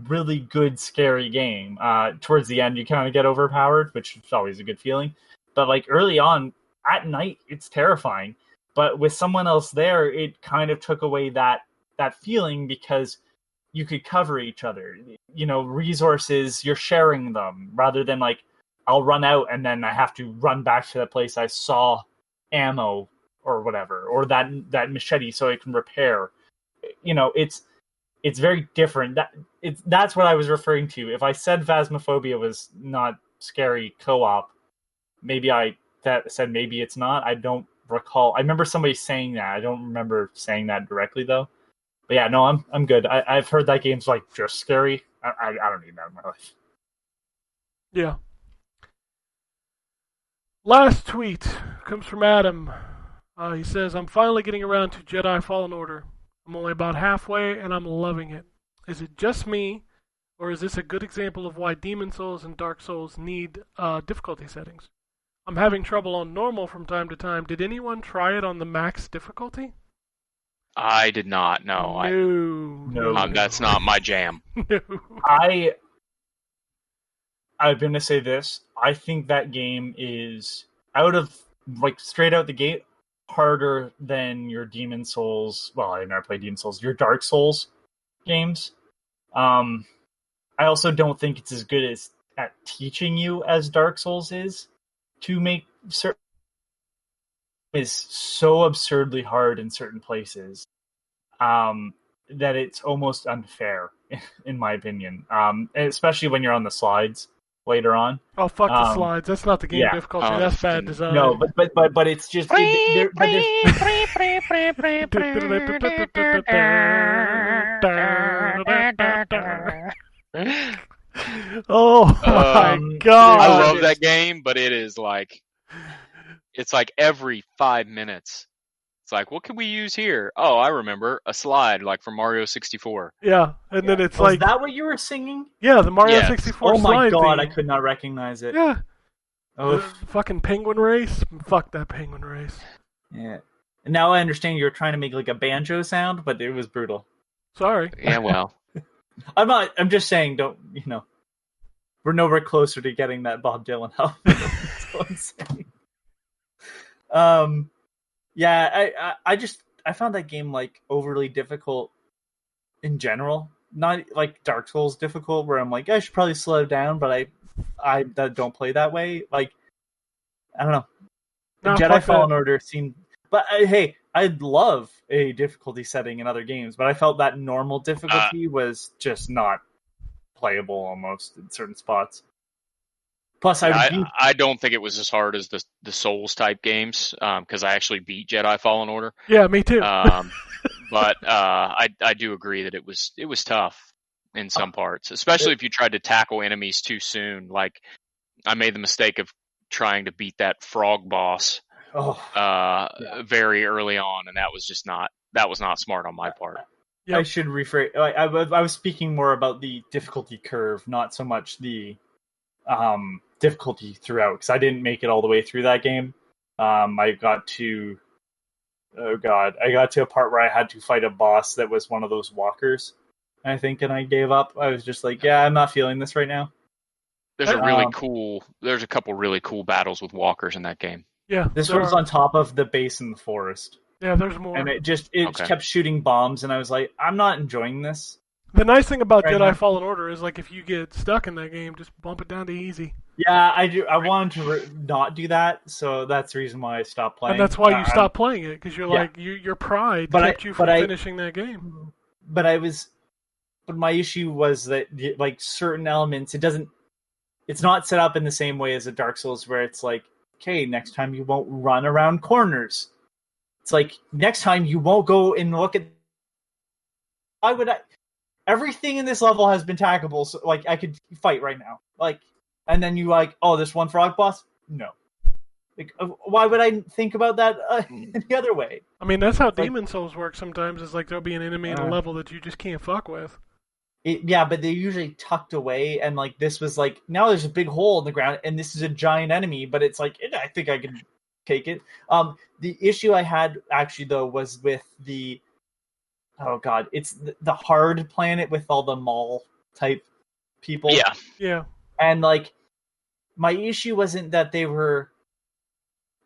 really good scary game. Towards the end you kind of get overpowered, which is always a good feeling, but like early on at night it's terrifying. But with someone else there, it kind of took away that feeling, because you could cover each other. Resources, you're sharing them, rather than like, I'll run out and then I have to run back to the place I saw ammo or whatever, or that machete so I can repair. It's very different. That's what I was referring to. If I said Phasmophobia was not scary co-op, maybe I said maybe it's not. I don't recall. I remember somebody saying that. I don't remember saying that directly though. But yeah, no, I'm good. I've heard that game's like just scary. I don't need that in my life. Yeah. Last tweet comes from Adam. He says, "I'm finally getting around to Jedi Fallen Order. I'm only about halfway and I'm loving it. Is it just me, or is this a good example of why Demon Souls and Dark Souls need difficulty settings? I'm having trouble on normal from time to time. Did anyone try it on the max difficulty? I did not. No, No. that's not my jam. No. I'm going to say this. I think that game is straight out the gate harder than your Demon Souls. Well, I never played Demon Souls. Your Dark Souls games. I also don't think it's as good at teaching you as Dark Souls is to make certain. Is so absurdly hard in certain places that it's almost unfair, in my opinion. Especially when you're on the slides later on. Oh, fuck the slides. That's not the game difficulty. That's bad design. No, but it's just... Oh my god! I love that game, but it is like... It's like every 5 minutes. It's like, what can we use here? Oh, I remember. A slide, like from Mario 64. Yeah, and then it's Was like... that what you were singing? Yeah, the Mario Yes. 64 Oh my slide god, theme. I could not recognize it. Yeah. Oh, The fucking penguin race? Fuck that penguin race. yeah. And now I understand you were trying to make like a banjo sound, but it was brutal. Sorry. Yeah, well. I'm just saying, we're nowhere closer to getting that Bob Dylan album. That's what I'm saying. Yeah, I found that game like overly difficult in general. Not like Dark Souls difficult, where I'm like, I should probably slow down, but I don't play that way. Like, I don't know. No, Jedi fuck Fallen that. Order seemed, but hey, I'd love a difficulty setting in other games, but I felt that normal difficulty was just not playable almost in certain spots. Plus, I don't think it was as hard as the Souls type games, because I actually beat Jedi Fallen Order. Yeah, me too. But I do agree that it was tough in some parts, especially if you tried to tackle enemies too soon. Like, I made the mistake of trying to beat that frog boss very early on, and that was not smart on my part. Yep. I should rephrase. I was speaking more about the difficulty curve, not so much the difficulty throughout, because I didn't make it all the way through that game. I got to a part where I had to fight a boss that was one of those walkers, I think, and I gave up. I was just like, yeah, I'm not feeling this right now. There's a couple really cool battles with walkers in that game. Yeah. This there was are. on top of the base in the forest, Yeah, there's more. and it Okay. kept shooting bombs, and I was like, I'm not enjoying this. The nice thing about Right Jedi now. Fallen Order is, like, if you get stuck in that game, just bump it down to easy. Yeah, I do. I wanted to not do that, so that's the reason why I stopped playing. And that's why you stopped playing it, because you're yeah. like, your pride But kept you from finishing that game. But my issue was that like certain elements, it's not set up in the same way as a Dark Souls, where it's like, okay, next time you won't run around corners. It's like, next time you won't go and look at. Why would I? Everything in this level has been tackable, so like I could fight right now. Like, and then you like, oh, this one frog boss? No. Like, why would I think about that the other way? I mean, that's how like- Demon Souls work sometimes, is like there'll be an enemy in a level that you just can't fuck with. Yeah, but they're usually tucked away, and like this was like, now there's a big hole in the ground, and this is a giant enemy, but it's like, I think I can take it. The issue I had actually though was with the, oh god, it's the hard planet with all the mall type people. Yeah. Yeah. And like, my issue wasn't that they were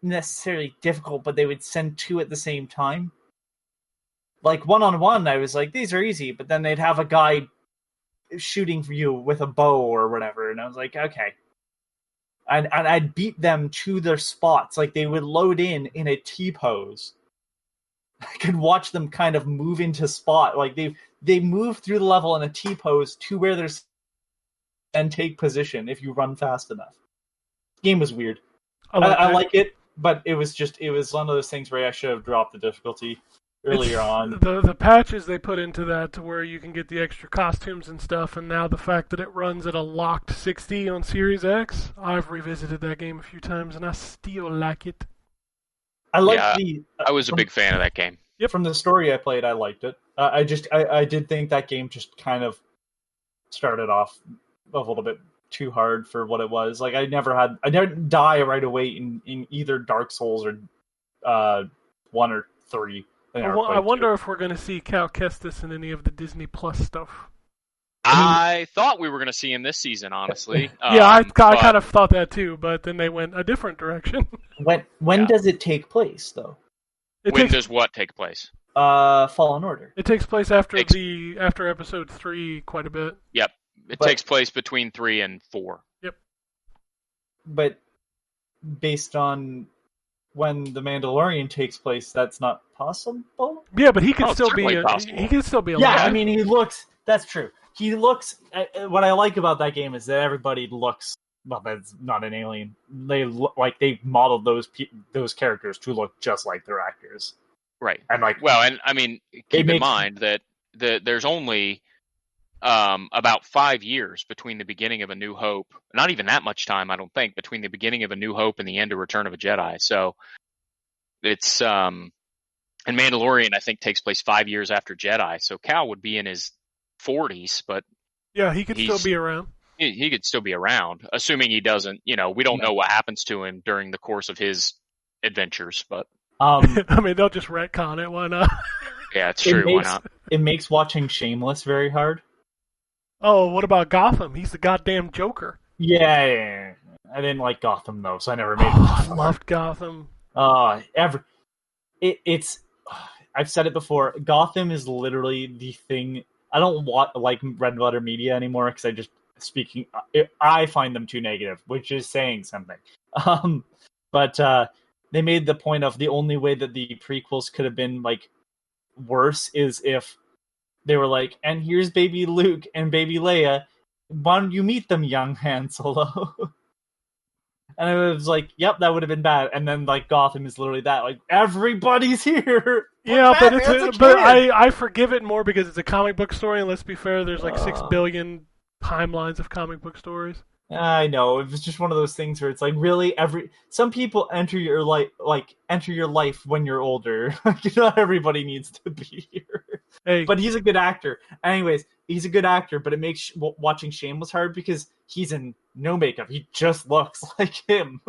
necessarily difficult, but they would send two at the same time. Like, one-on-one, I was like, these are easy, but then they'd have a guy shooting for you with a bow or whatever, and I was like, okay. And I'd beat them to their spots. Like, they would load in a T-pose. I could watch them kind of move into spot. Like, they move through the level in a T-pose to where there's and take position if you run fast enough. Game was weird. I like it, but it was one of those things where I should have dropped the difficulty earlier on. The patches they put into that to where you can get the extra costumes and stuff, and now the fact that it runs at a locked 60 on Series X, I've revisited that game a few times, and I still like it. I liked I was a big fan of that game. From the story I played, I liked it. I did think that game just kind of started off a little bit too hard for what it was. Like I didn't die right away in either Dark Souls or 1 or 3. I wonder if we're going to see Cal Kestis in any of the Disney Plus stuff. I thought we were going to see him this season, honestly. Yeah, I kind of thought that too, but then they went a different direction. When does it take place, though? When does what take place? Fallen Order. It takes place after episode 3 quite a bit. Yep. It takes place between 3 and 4. Yep. But based on when the Mandalorian takes place, that's not possible? Yeah, but he could still be alive. Yeah, I mean, he looks. That's true. He looks. What I like about that game is that everybody looks. Well, that's not an alien. They look like they modeled those characters to look just like their actors. Right. And and I mean, keep in mind that there's only about 5 years between the beginning of A New Hope. Not even that much time, I don't think, between the beginning of A New Hope and the end of Return of a Jedi. So it's and Mandalorian, I think, takes place 5 years after Jedi. So Cal would be in his 40s, but yeah, he could still be around. He could still be around, assuming he doesn't. We don't know what happens to him during the course of his adventures, but I mean, they'll just retcon it. Why not? Yeah, it's true. Why not? It makes watching Shameless very hard. Oh, what about Gotham? He's the goddamn Joker. Yeah. I didn't like Gotham though, so I never made it. I loved Gotham. It's. I've said it before. Gotham is literally the thing. I don't like Red Letter Media anymore because I find them too negative, which is saying something. But they made the point of the only way that the prequels could have been like worse is if they were like, and here's baby Luke and baby Leia. Why don't you meet them, young Han Solo? And it was like, yep, that would have been bad. And then like Gotham is literally that, like everybody's here. Yeah, but I forgive it more because it's a comic book story. And let's be fair, there's like 6 billion timelines of comic book stories. I know, it was just one of those things where it's like, really, some people enter your life when you're older. Not everybody needs to be here. Hey. But he's a good actor. Anyways, he's a good actor, but it makes watching Shameless hard because he's in no makeup. He just looks like him.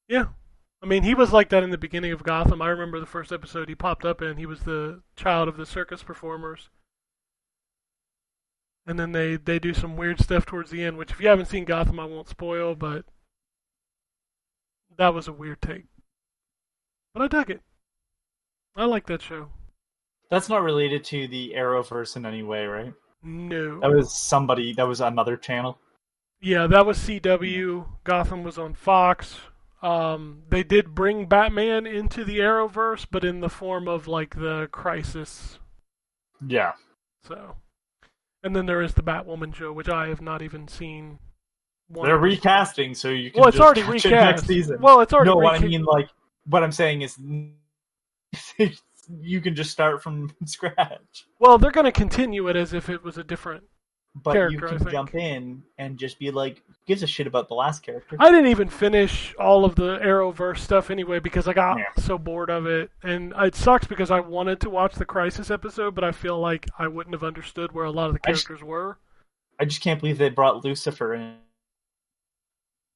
Yeah. I mean, he was like that in the beginning of Gotham. I remember the first episode he popped up in. He was the child of the circus performers. And then they do some weird stuff towards the end, which if you haven't seen Gotham, I won't spoil, but that was a weird take. But I dug it. I like that show. That's not related to the Arrowverse in any way, right? No. That was another channel? Yeah, that was CW. Gotham was on Fox. They did bring Batman into the Arrowverse, but in the form of like the Crisis. Yeah. So... And then there is the Batwoman show, which I have not even seen. They're recasting, so you can it's already recast. Next season. Well, it's already what I mean, like, what I'm saying is you can just start from scratch. Well, they're going to continue it as if it was a different character, you can jump in and just be like, gives a shit about the last character. I didn't even finish all of the Arrowverse stuff anyway because I got so bored of it. And it sucks because I wanted to watch the Crisis episode, but I feel like I wouldn't have understood where a lot of the characters were. I just can't believe they brought Lucifer in.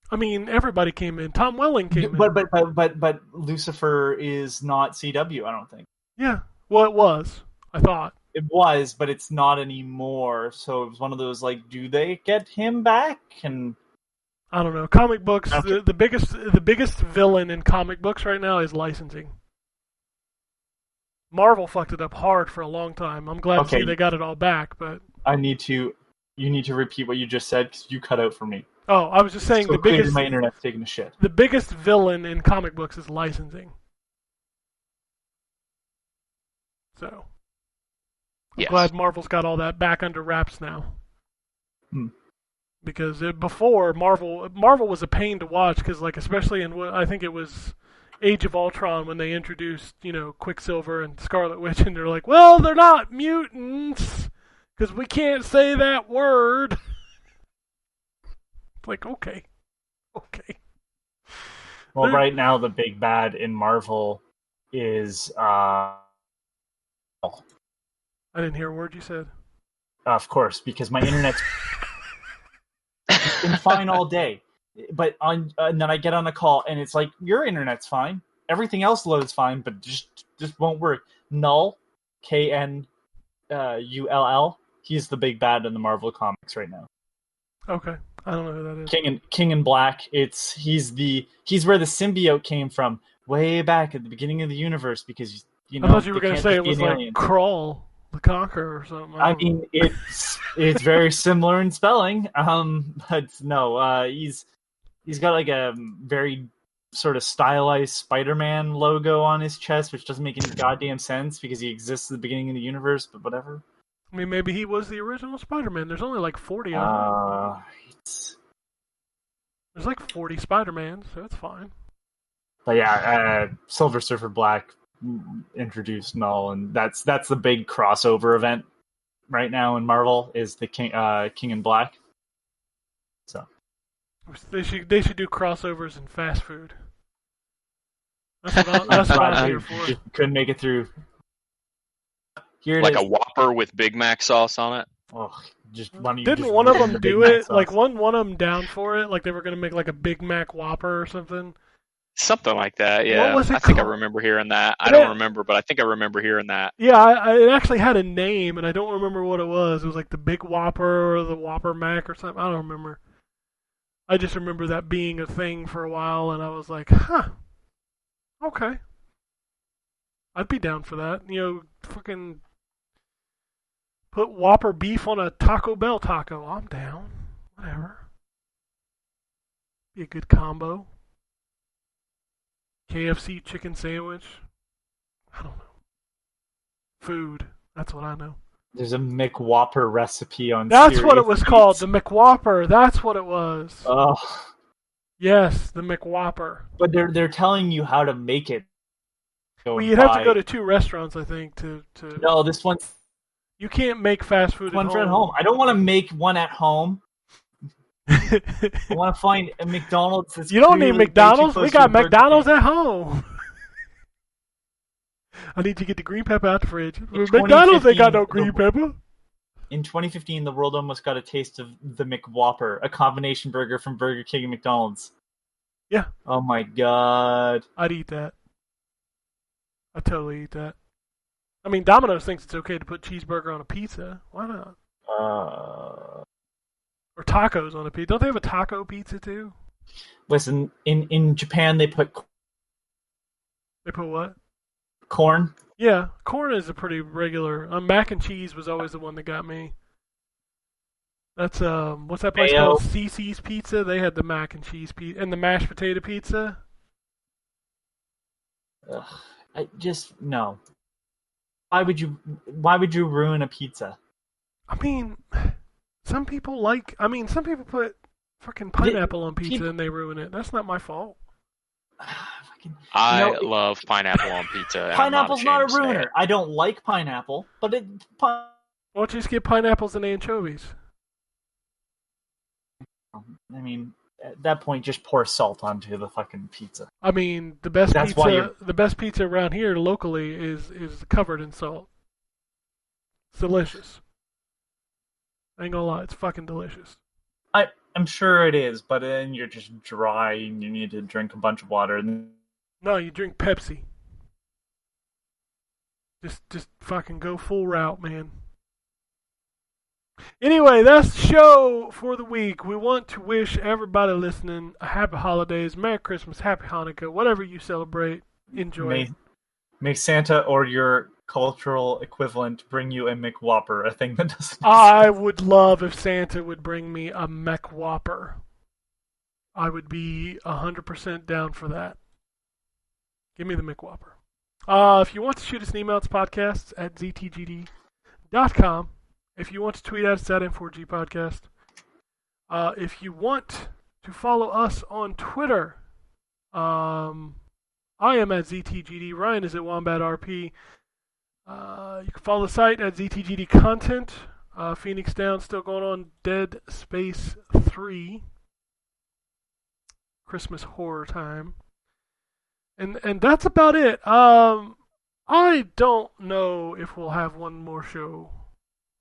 I mean, everybody came in. Tom Welling came in. But Lucifer is not CW, I don't think. Yeah. Well, it was, I thought. It was, but it's not anymore. So it was one of those, like, do they get him back? And I don't know. Comic books, the biggest villain in comic books right now is licensing. Marvel fucked it up hard for a long time. I'm glad to see they got it all back, but you need to repeat what you just said because you cut out for me. Oh, I was just saying so the biggest. My internet's taking a shit. The biggest villain in comic books is licensing. So. I'm glad Marvel's got all that back under wraps now. Because before, Marvel was a pain to watch because, like, especially in I think it was Age of Ultron when they introduced, Quicksilver and Scarlet Witch, and they're like, well, they're not mutants because we can't say that word. It's like, okay. Well, right now the big bad in Marvel is I didn't hear a word you said. Of course, because my internet's been fine all day. But and then I get on a call, and it's like, your internet's fine. Everything else loads fine, but just won't work. Null, K-N-U-L-L. He's the big bad in the Marvel comics right now. Okay, I don't know who that is. King in Black. He's where the symbiote came from, way back at the beginning of the universe. Because I thought you were going to say it was like Crawl the Conqueror or something. I mean, it's very similar in spelling. But no, he's got like a very sort of stylized Spider-Man logo on his chest, which doesn't make any goddamn sense because he exists at the beginning of the universe. But whatever. I mean, maybe he was the original Spider-Man. There's only like 40 of them. There's like 40 Spider-Mans, so it's fine. But yeah, Silver Surfer Black introduced Null, and that's the big crossover event right now in Marvel is the King in Black. So they should do crossovers in fast food. That's what I'm here for. Just couldn't make it through. Here like a Whopper with Big Mac sauce on it. Oh, didn't one of them do it? Like one of them down for it? Like they were going to make like a Big Mac Whopper or something? Something like that, yeah. What was it I think I called? remember hearing that. I don't remember, but I think I remember hearing that. Yeah, it actually had a name, and I don't remember what it was. It was like the Big Whopper or the Whopper Mac or something. I don't remember. I just remember that being a thing for a while, and I was like, huh, okay. I'd be down for that. You know, fucking put Whopper beef on a Taco Bell taco. I'm down. Whatever. Be a good combo. KFC chicken sandwich. I don't know. Food. That's what I know. There's a McWhopper recipe on. That's what it was called. The McWhopper. That's what it was. Oh. Yes, the McWhopper. But they're telling you how to make it. Well, you'd have to go to 2 restaurants, I think, to. No, this one's. You can't make fast food at home. I don't want to make one at home. I want to find a McDonald's that's You don't need McDonald's. We got McDonald's at home. I need to get the green pepper out the fridge. McDonald's ain't got no green pepper. In 2015, the world almost got a taste of the McWhopper, a combination burger from Burger King and McDonald's. Yeah. Oh my god. I'd eat that. I'd totally eat that. I mean, Domino's thinks it's okay to put cheeseburger on a pizza. Why not? Or tacos on a pizza. Don't they have a taco pizza too? Listen, in Japan they put what? Corn. Yeah, corn is a pretty regular. Mac and cheese was always the one that got me. That's what's that place called? CC's Pizza. They had the mac and cheese pizza and the mashed potato pizza. Ugh, no. Why would you ruin a pizza? I mean, some people put fucking pineapple on pizza and they ruin it. That's not my fault. I love pineapple on pizza. Pineapple's not a ruiner. I don't like pineapple, but why don't you just get pineapples and anchovies? I mean, at that point, just pour salt onto the fucking pizza. I mean, the best pizza around here locally is covered in salt. It's delicious. I ain't gonna lie, it's fucking delicious. I'm sure it is, but then you're just dry and you need to drink a bunch of water. No, you drink Pepsi. Just fucking go full route, man. Anyway, that's the show for the week. We want to wish everybody listening a happy holidays, Merry Christmas, Happy Hanukkah, whatever you celebrate. Enjoy. May Santa or your cultural equivalent bring you a McWhopper, a thing that doesn't exist. I would love if Santa would bring me a McWhopper. I would be 100% down for that. Give me the McWhopper. If you want to shoot us an email, it's podcasts at ztgd.com. If you want to tweet at us, at N4G Podcast. If you want to follow us on Twitter, I am at ZTGD. Ryan is at WombatRP. You can follow the site at ZTGD Content. Phoenix Down still going on. Dead Space 3. Christmas horror time. And that's about it. I I don't know if we'll have one more show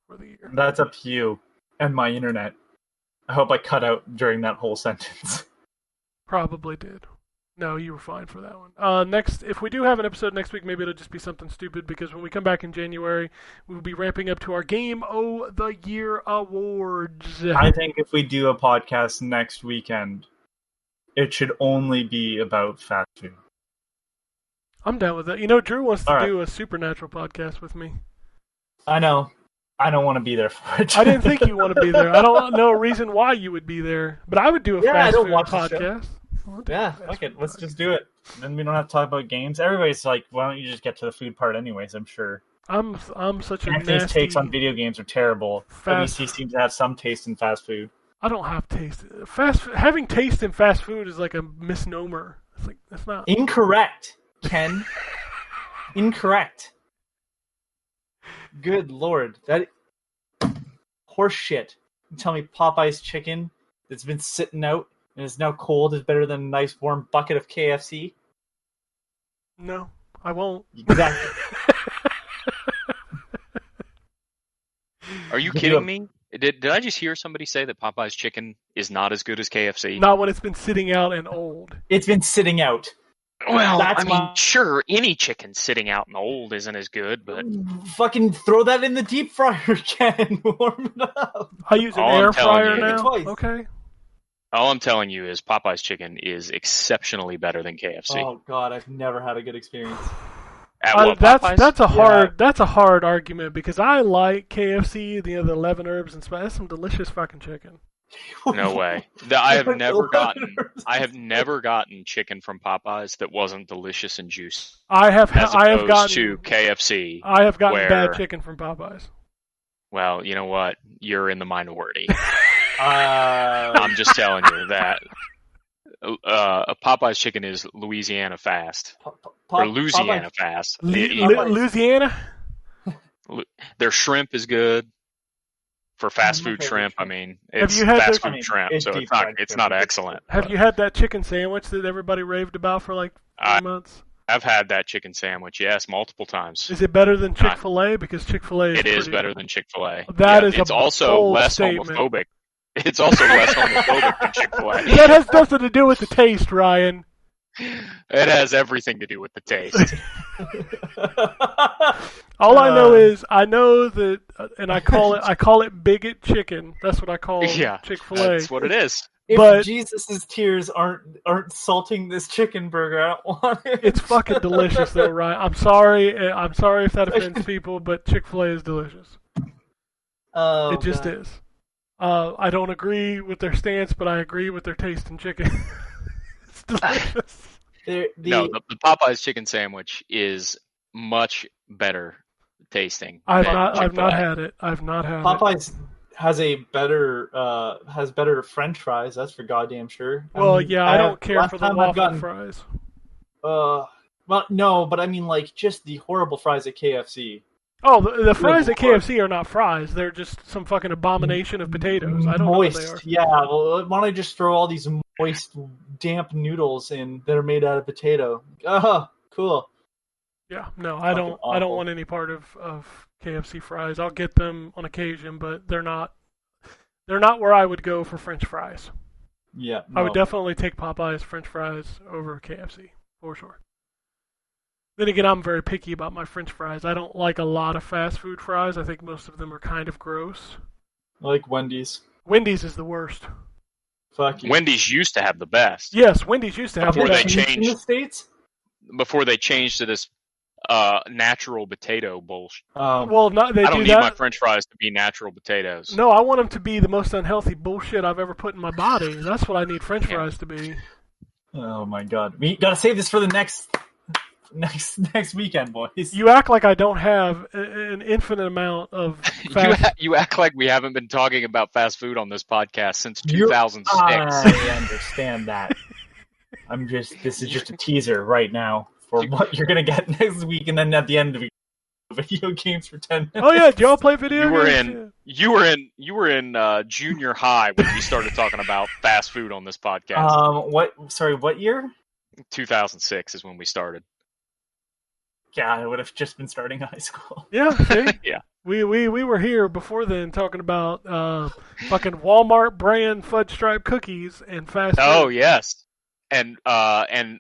for the year. That's up to you and my internet. I hope I cut out during that whole sentence. Probably did. No, you were fine for that one. Next, if we do have an episode next week, maybe it'll just be something stupid because when we come back in January, we'll be ramping up to our Game of the Year awards. I think if we do a podcast next weekend, it should only be about fast food. I'm down with that. You know, Drew wants to All right. do a Supernatural podcast with me. I know. I don't want to be there for it. I didn't think you want to be there. I don't know a reason why you would be there, but I would do a Yeah, I fast don't food watch the show. podcast. I'll do a Yeah, fast fuck it. food Let's podcast. just do it. Then we don't have to talk about games. Everybody's like, why don't you just get to the food part anyways, I'm sure. I'm such a Anthony's nasty. takes on video games are terrible. At least he seems to have some taste in fast food. I don't have taste. Having taste in fast food is like a misnomer. It's like that's not. Incorrect, Ken. Incorrect. Good lord. That horse shit. You tell me Popeye's chicken that's been sitting out and is now cold is better than a nice warm bucket of KFC? No, I won't. Exactly. Are you You kidding do. me? Did I just hear somebody say that Popeye's chicken is not as good as KFC? Not when it's been sitting out and old. It's been sitting out. Well, That's I mean, my- sure, any chicken sitting out and old isn't as good, but Fucking throw that in the deep fryer, Ken. Warm it up. I use an All I'm air telling fryer you- now. Twice. Okay. all I'm telling you is Popeye's chicken is exceptionally better than KFC. Oh god, I've never had a good experience. At what, That's Popeyes? that's a hard argument because I like KFC, the 11 herbs and spice. That's some delicious fucking chicken. No way. I have never gotten chicken from Popeyes that wasn't delicious and juicy. I have As I have opposed gotten to KFC. I have gotten where- bad chicken from Popeyes. Well, you know what? You're in the minority. Uh, I'm just telling you that a Popeye's chicken is Louisiana fast. Or Louisiana fast. Louisiana. Their shrimp is good. For fast My food favorite shrimp, I shrimp. mean, Have it's you had fast their- food I mean, shrimp, it's so deep it's not fried it's shrimp. not excellent. Have but you had that chicken sandwich that everybody raved about for like 3 months? I've had that chicken sandwich, yes, multiple times. Is it better than Chick-fil-A? Because Chick-fil-A is It is pretty better good. than Chick-fil-A. That is it's a also bold less statement. homophobic. It's also less homophobic than Chick-fil-A. That has nothing to do with the taste, Ryan. It has everything to do with the taste. All I know is I know that, and I call it bigot chicken. That's what I call Yeah, Chick-fil-A. that's what it is. If But- Jesus' tears aren't salting this chicken burger, I don't want it. It's fucking delicious, though, Ryan. I'm sorry if that offends people, but Chick-fil-A is delicious. Oh, It just God. is. I don't agree with their stance, but I agree with their taste in chicken. It's delicious. No, the Popeyes chicken sandwich is much better tasting. I've than not Chick-fil-A. had it. I've not had it. Popeyes has better French fries. That's for goddamn sure. Well, yeah, I don't care last for the time I've waffle gotten- fries. Well, no, but I mean like just the horrible fries at KFC. Oh, the fries at Lord. KFC are not fries. They're just some fucking abomination of potatoes. I don't know what they are. Moist, yeah. Well, why don't I just throw all these moist, damp noodles in that are made out of potato? Oh, cool. Yeah, no, I don't awful. want any part of KFC fries. I'll get them on occasion, but they're not where I would go for French fries. Yeah, I would no. definitely take Popeyes French fries over KFC for sure. Then again, I'm very picky about my French fries. I don't like a lot of fast food fries. I think most of them are kind of gross. I like Wendy's. Wendy's is the worst. Fuck you. Wendy's used to have the best Yes, Wendy's used to have Before the they best. changed- in the States. before they changed to this natural potato bullshit. Well, not they I don't do need that. my French fries to be natural potatoes. No, I want them to be the most unhealthy bullshit I've ever put in my body. That's what I need French Yeah. fries to be. Oh my god, we gotta save this for the next weekend, boys. You act like I don't have an infinite amount of fast. You act like we haven't been talking about fast food on this podcast since You- 2006. I understand that. This is just a teaser right now for what you're gonna get next week, and then at the end of the video games for 10 minutes. Oh yeah, do y'all play video You were games? you were in junior high when we started talking about fast food on this podcast. What? Sorry, what year? 2006 is when we started. God, I would have just been starting high school. Yeah, see? Yeah. We were here before then talking about fucking Walmart brand fudge stripe cookies and fast food. Oh yes, and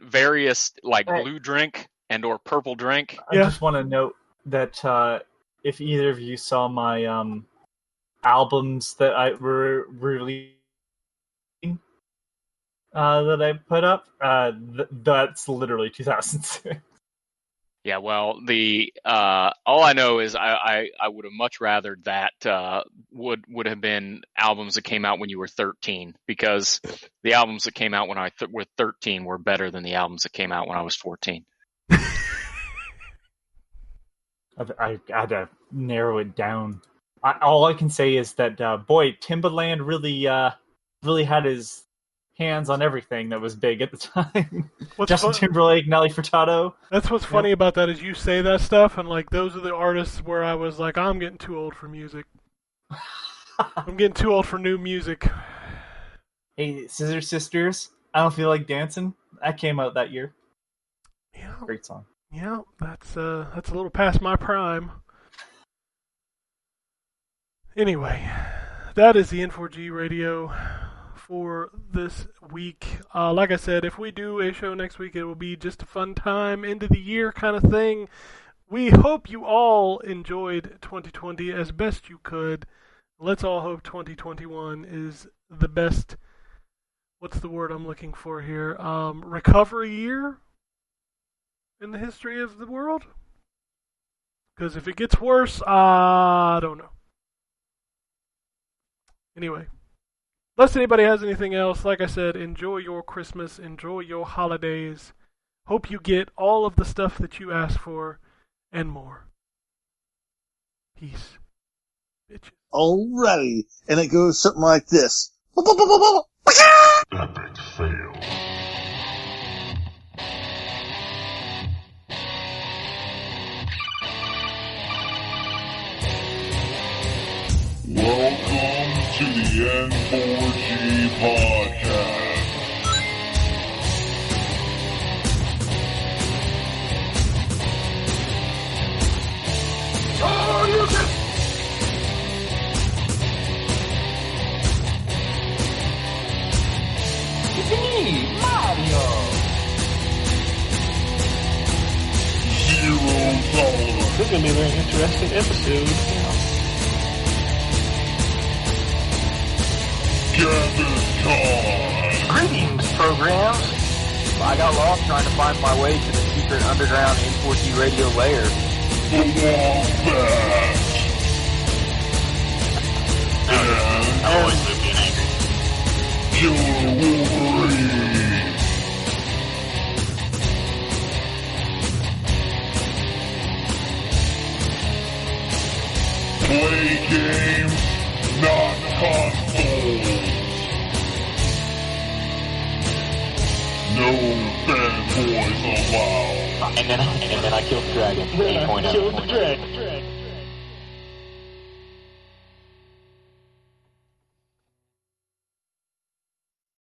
various like Right. blue drink and or purple drink. I Yeah. just want to note that if either of you saw my albums that I were releasing that I put up, that's literally 2006. Yeah, well, the all I know is I would have much rather that would have been albums that came out when you were 13, because the albums that came out when I were 13 were better than the albums that came out when I was 14. I had to narrow it down. All I can say is that boy, Timbaland really had his hands on everything that was big at the time. Justin Timberlake, Nelly Furtado. That's what's funny about that is you say that stuff, and like those are the artists where I was like, I'm getting too old for music. I'm getting too old for new music. Hey, Scissor Sisters, I Don't Feel Like Dancing. That came out that year. Yeah, Great song. yeah, that's a little past my prime. Anyway, that is the N4G Radio for this week. Like I said, if we do a show next week, it will be just a fun time, end of the year kind of thing. We hope you all enjoyed 2020 as best you could. Let's all hope 2021 is the best, what's the word I'm looking for here? Recovery year in the history of the world? Because if it gets worse, I don't know. Anyway. Unless anybody has anything else, like I said, enjoy your Christmas, enjoy your holidays. Hope you get all of the stuff that you asked for and more. Peace, bitches. Alrighty, and it goes something like this. Epic fail. Welcome to the N4G podcast. Zero tolerance. This is going to be a very interesting episode. Gavin time. Greetings, programs. I got lost trying to find my way to the secret underground N4G Radio lair. The Wombat. And I always live being angry. Killer Wolverine. Play games, not consoles. No fanboys allowed. And then I killed the dragon. 8.0.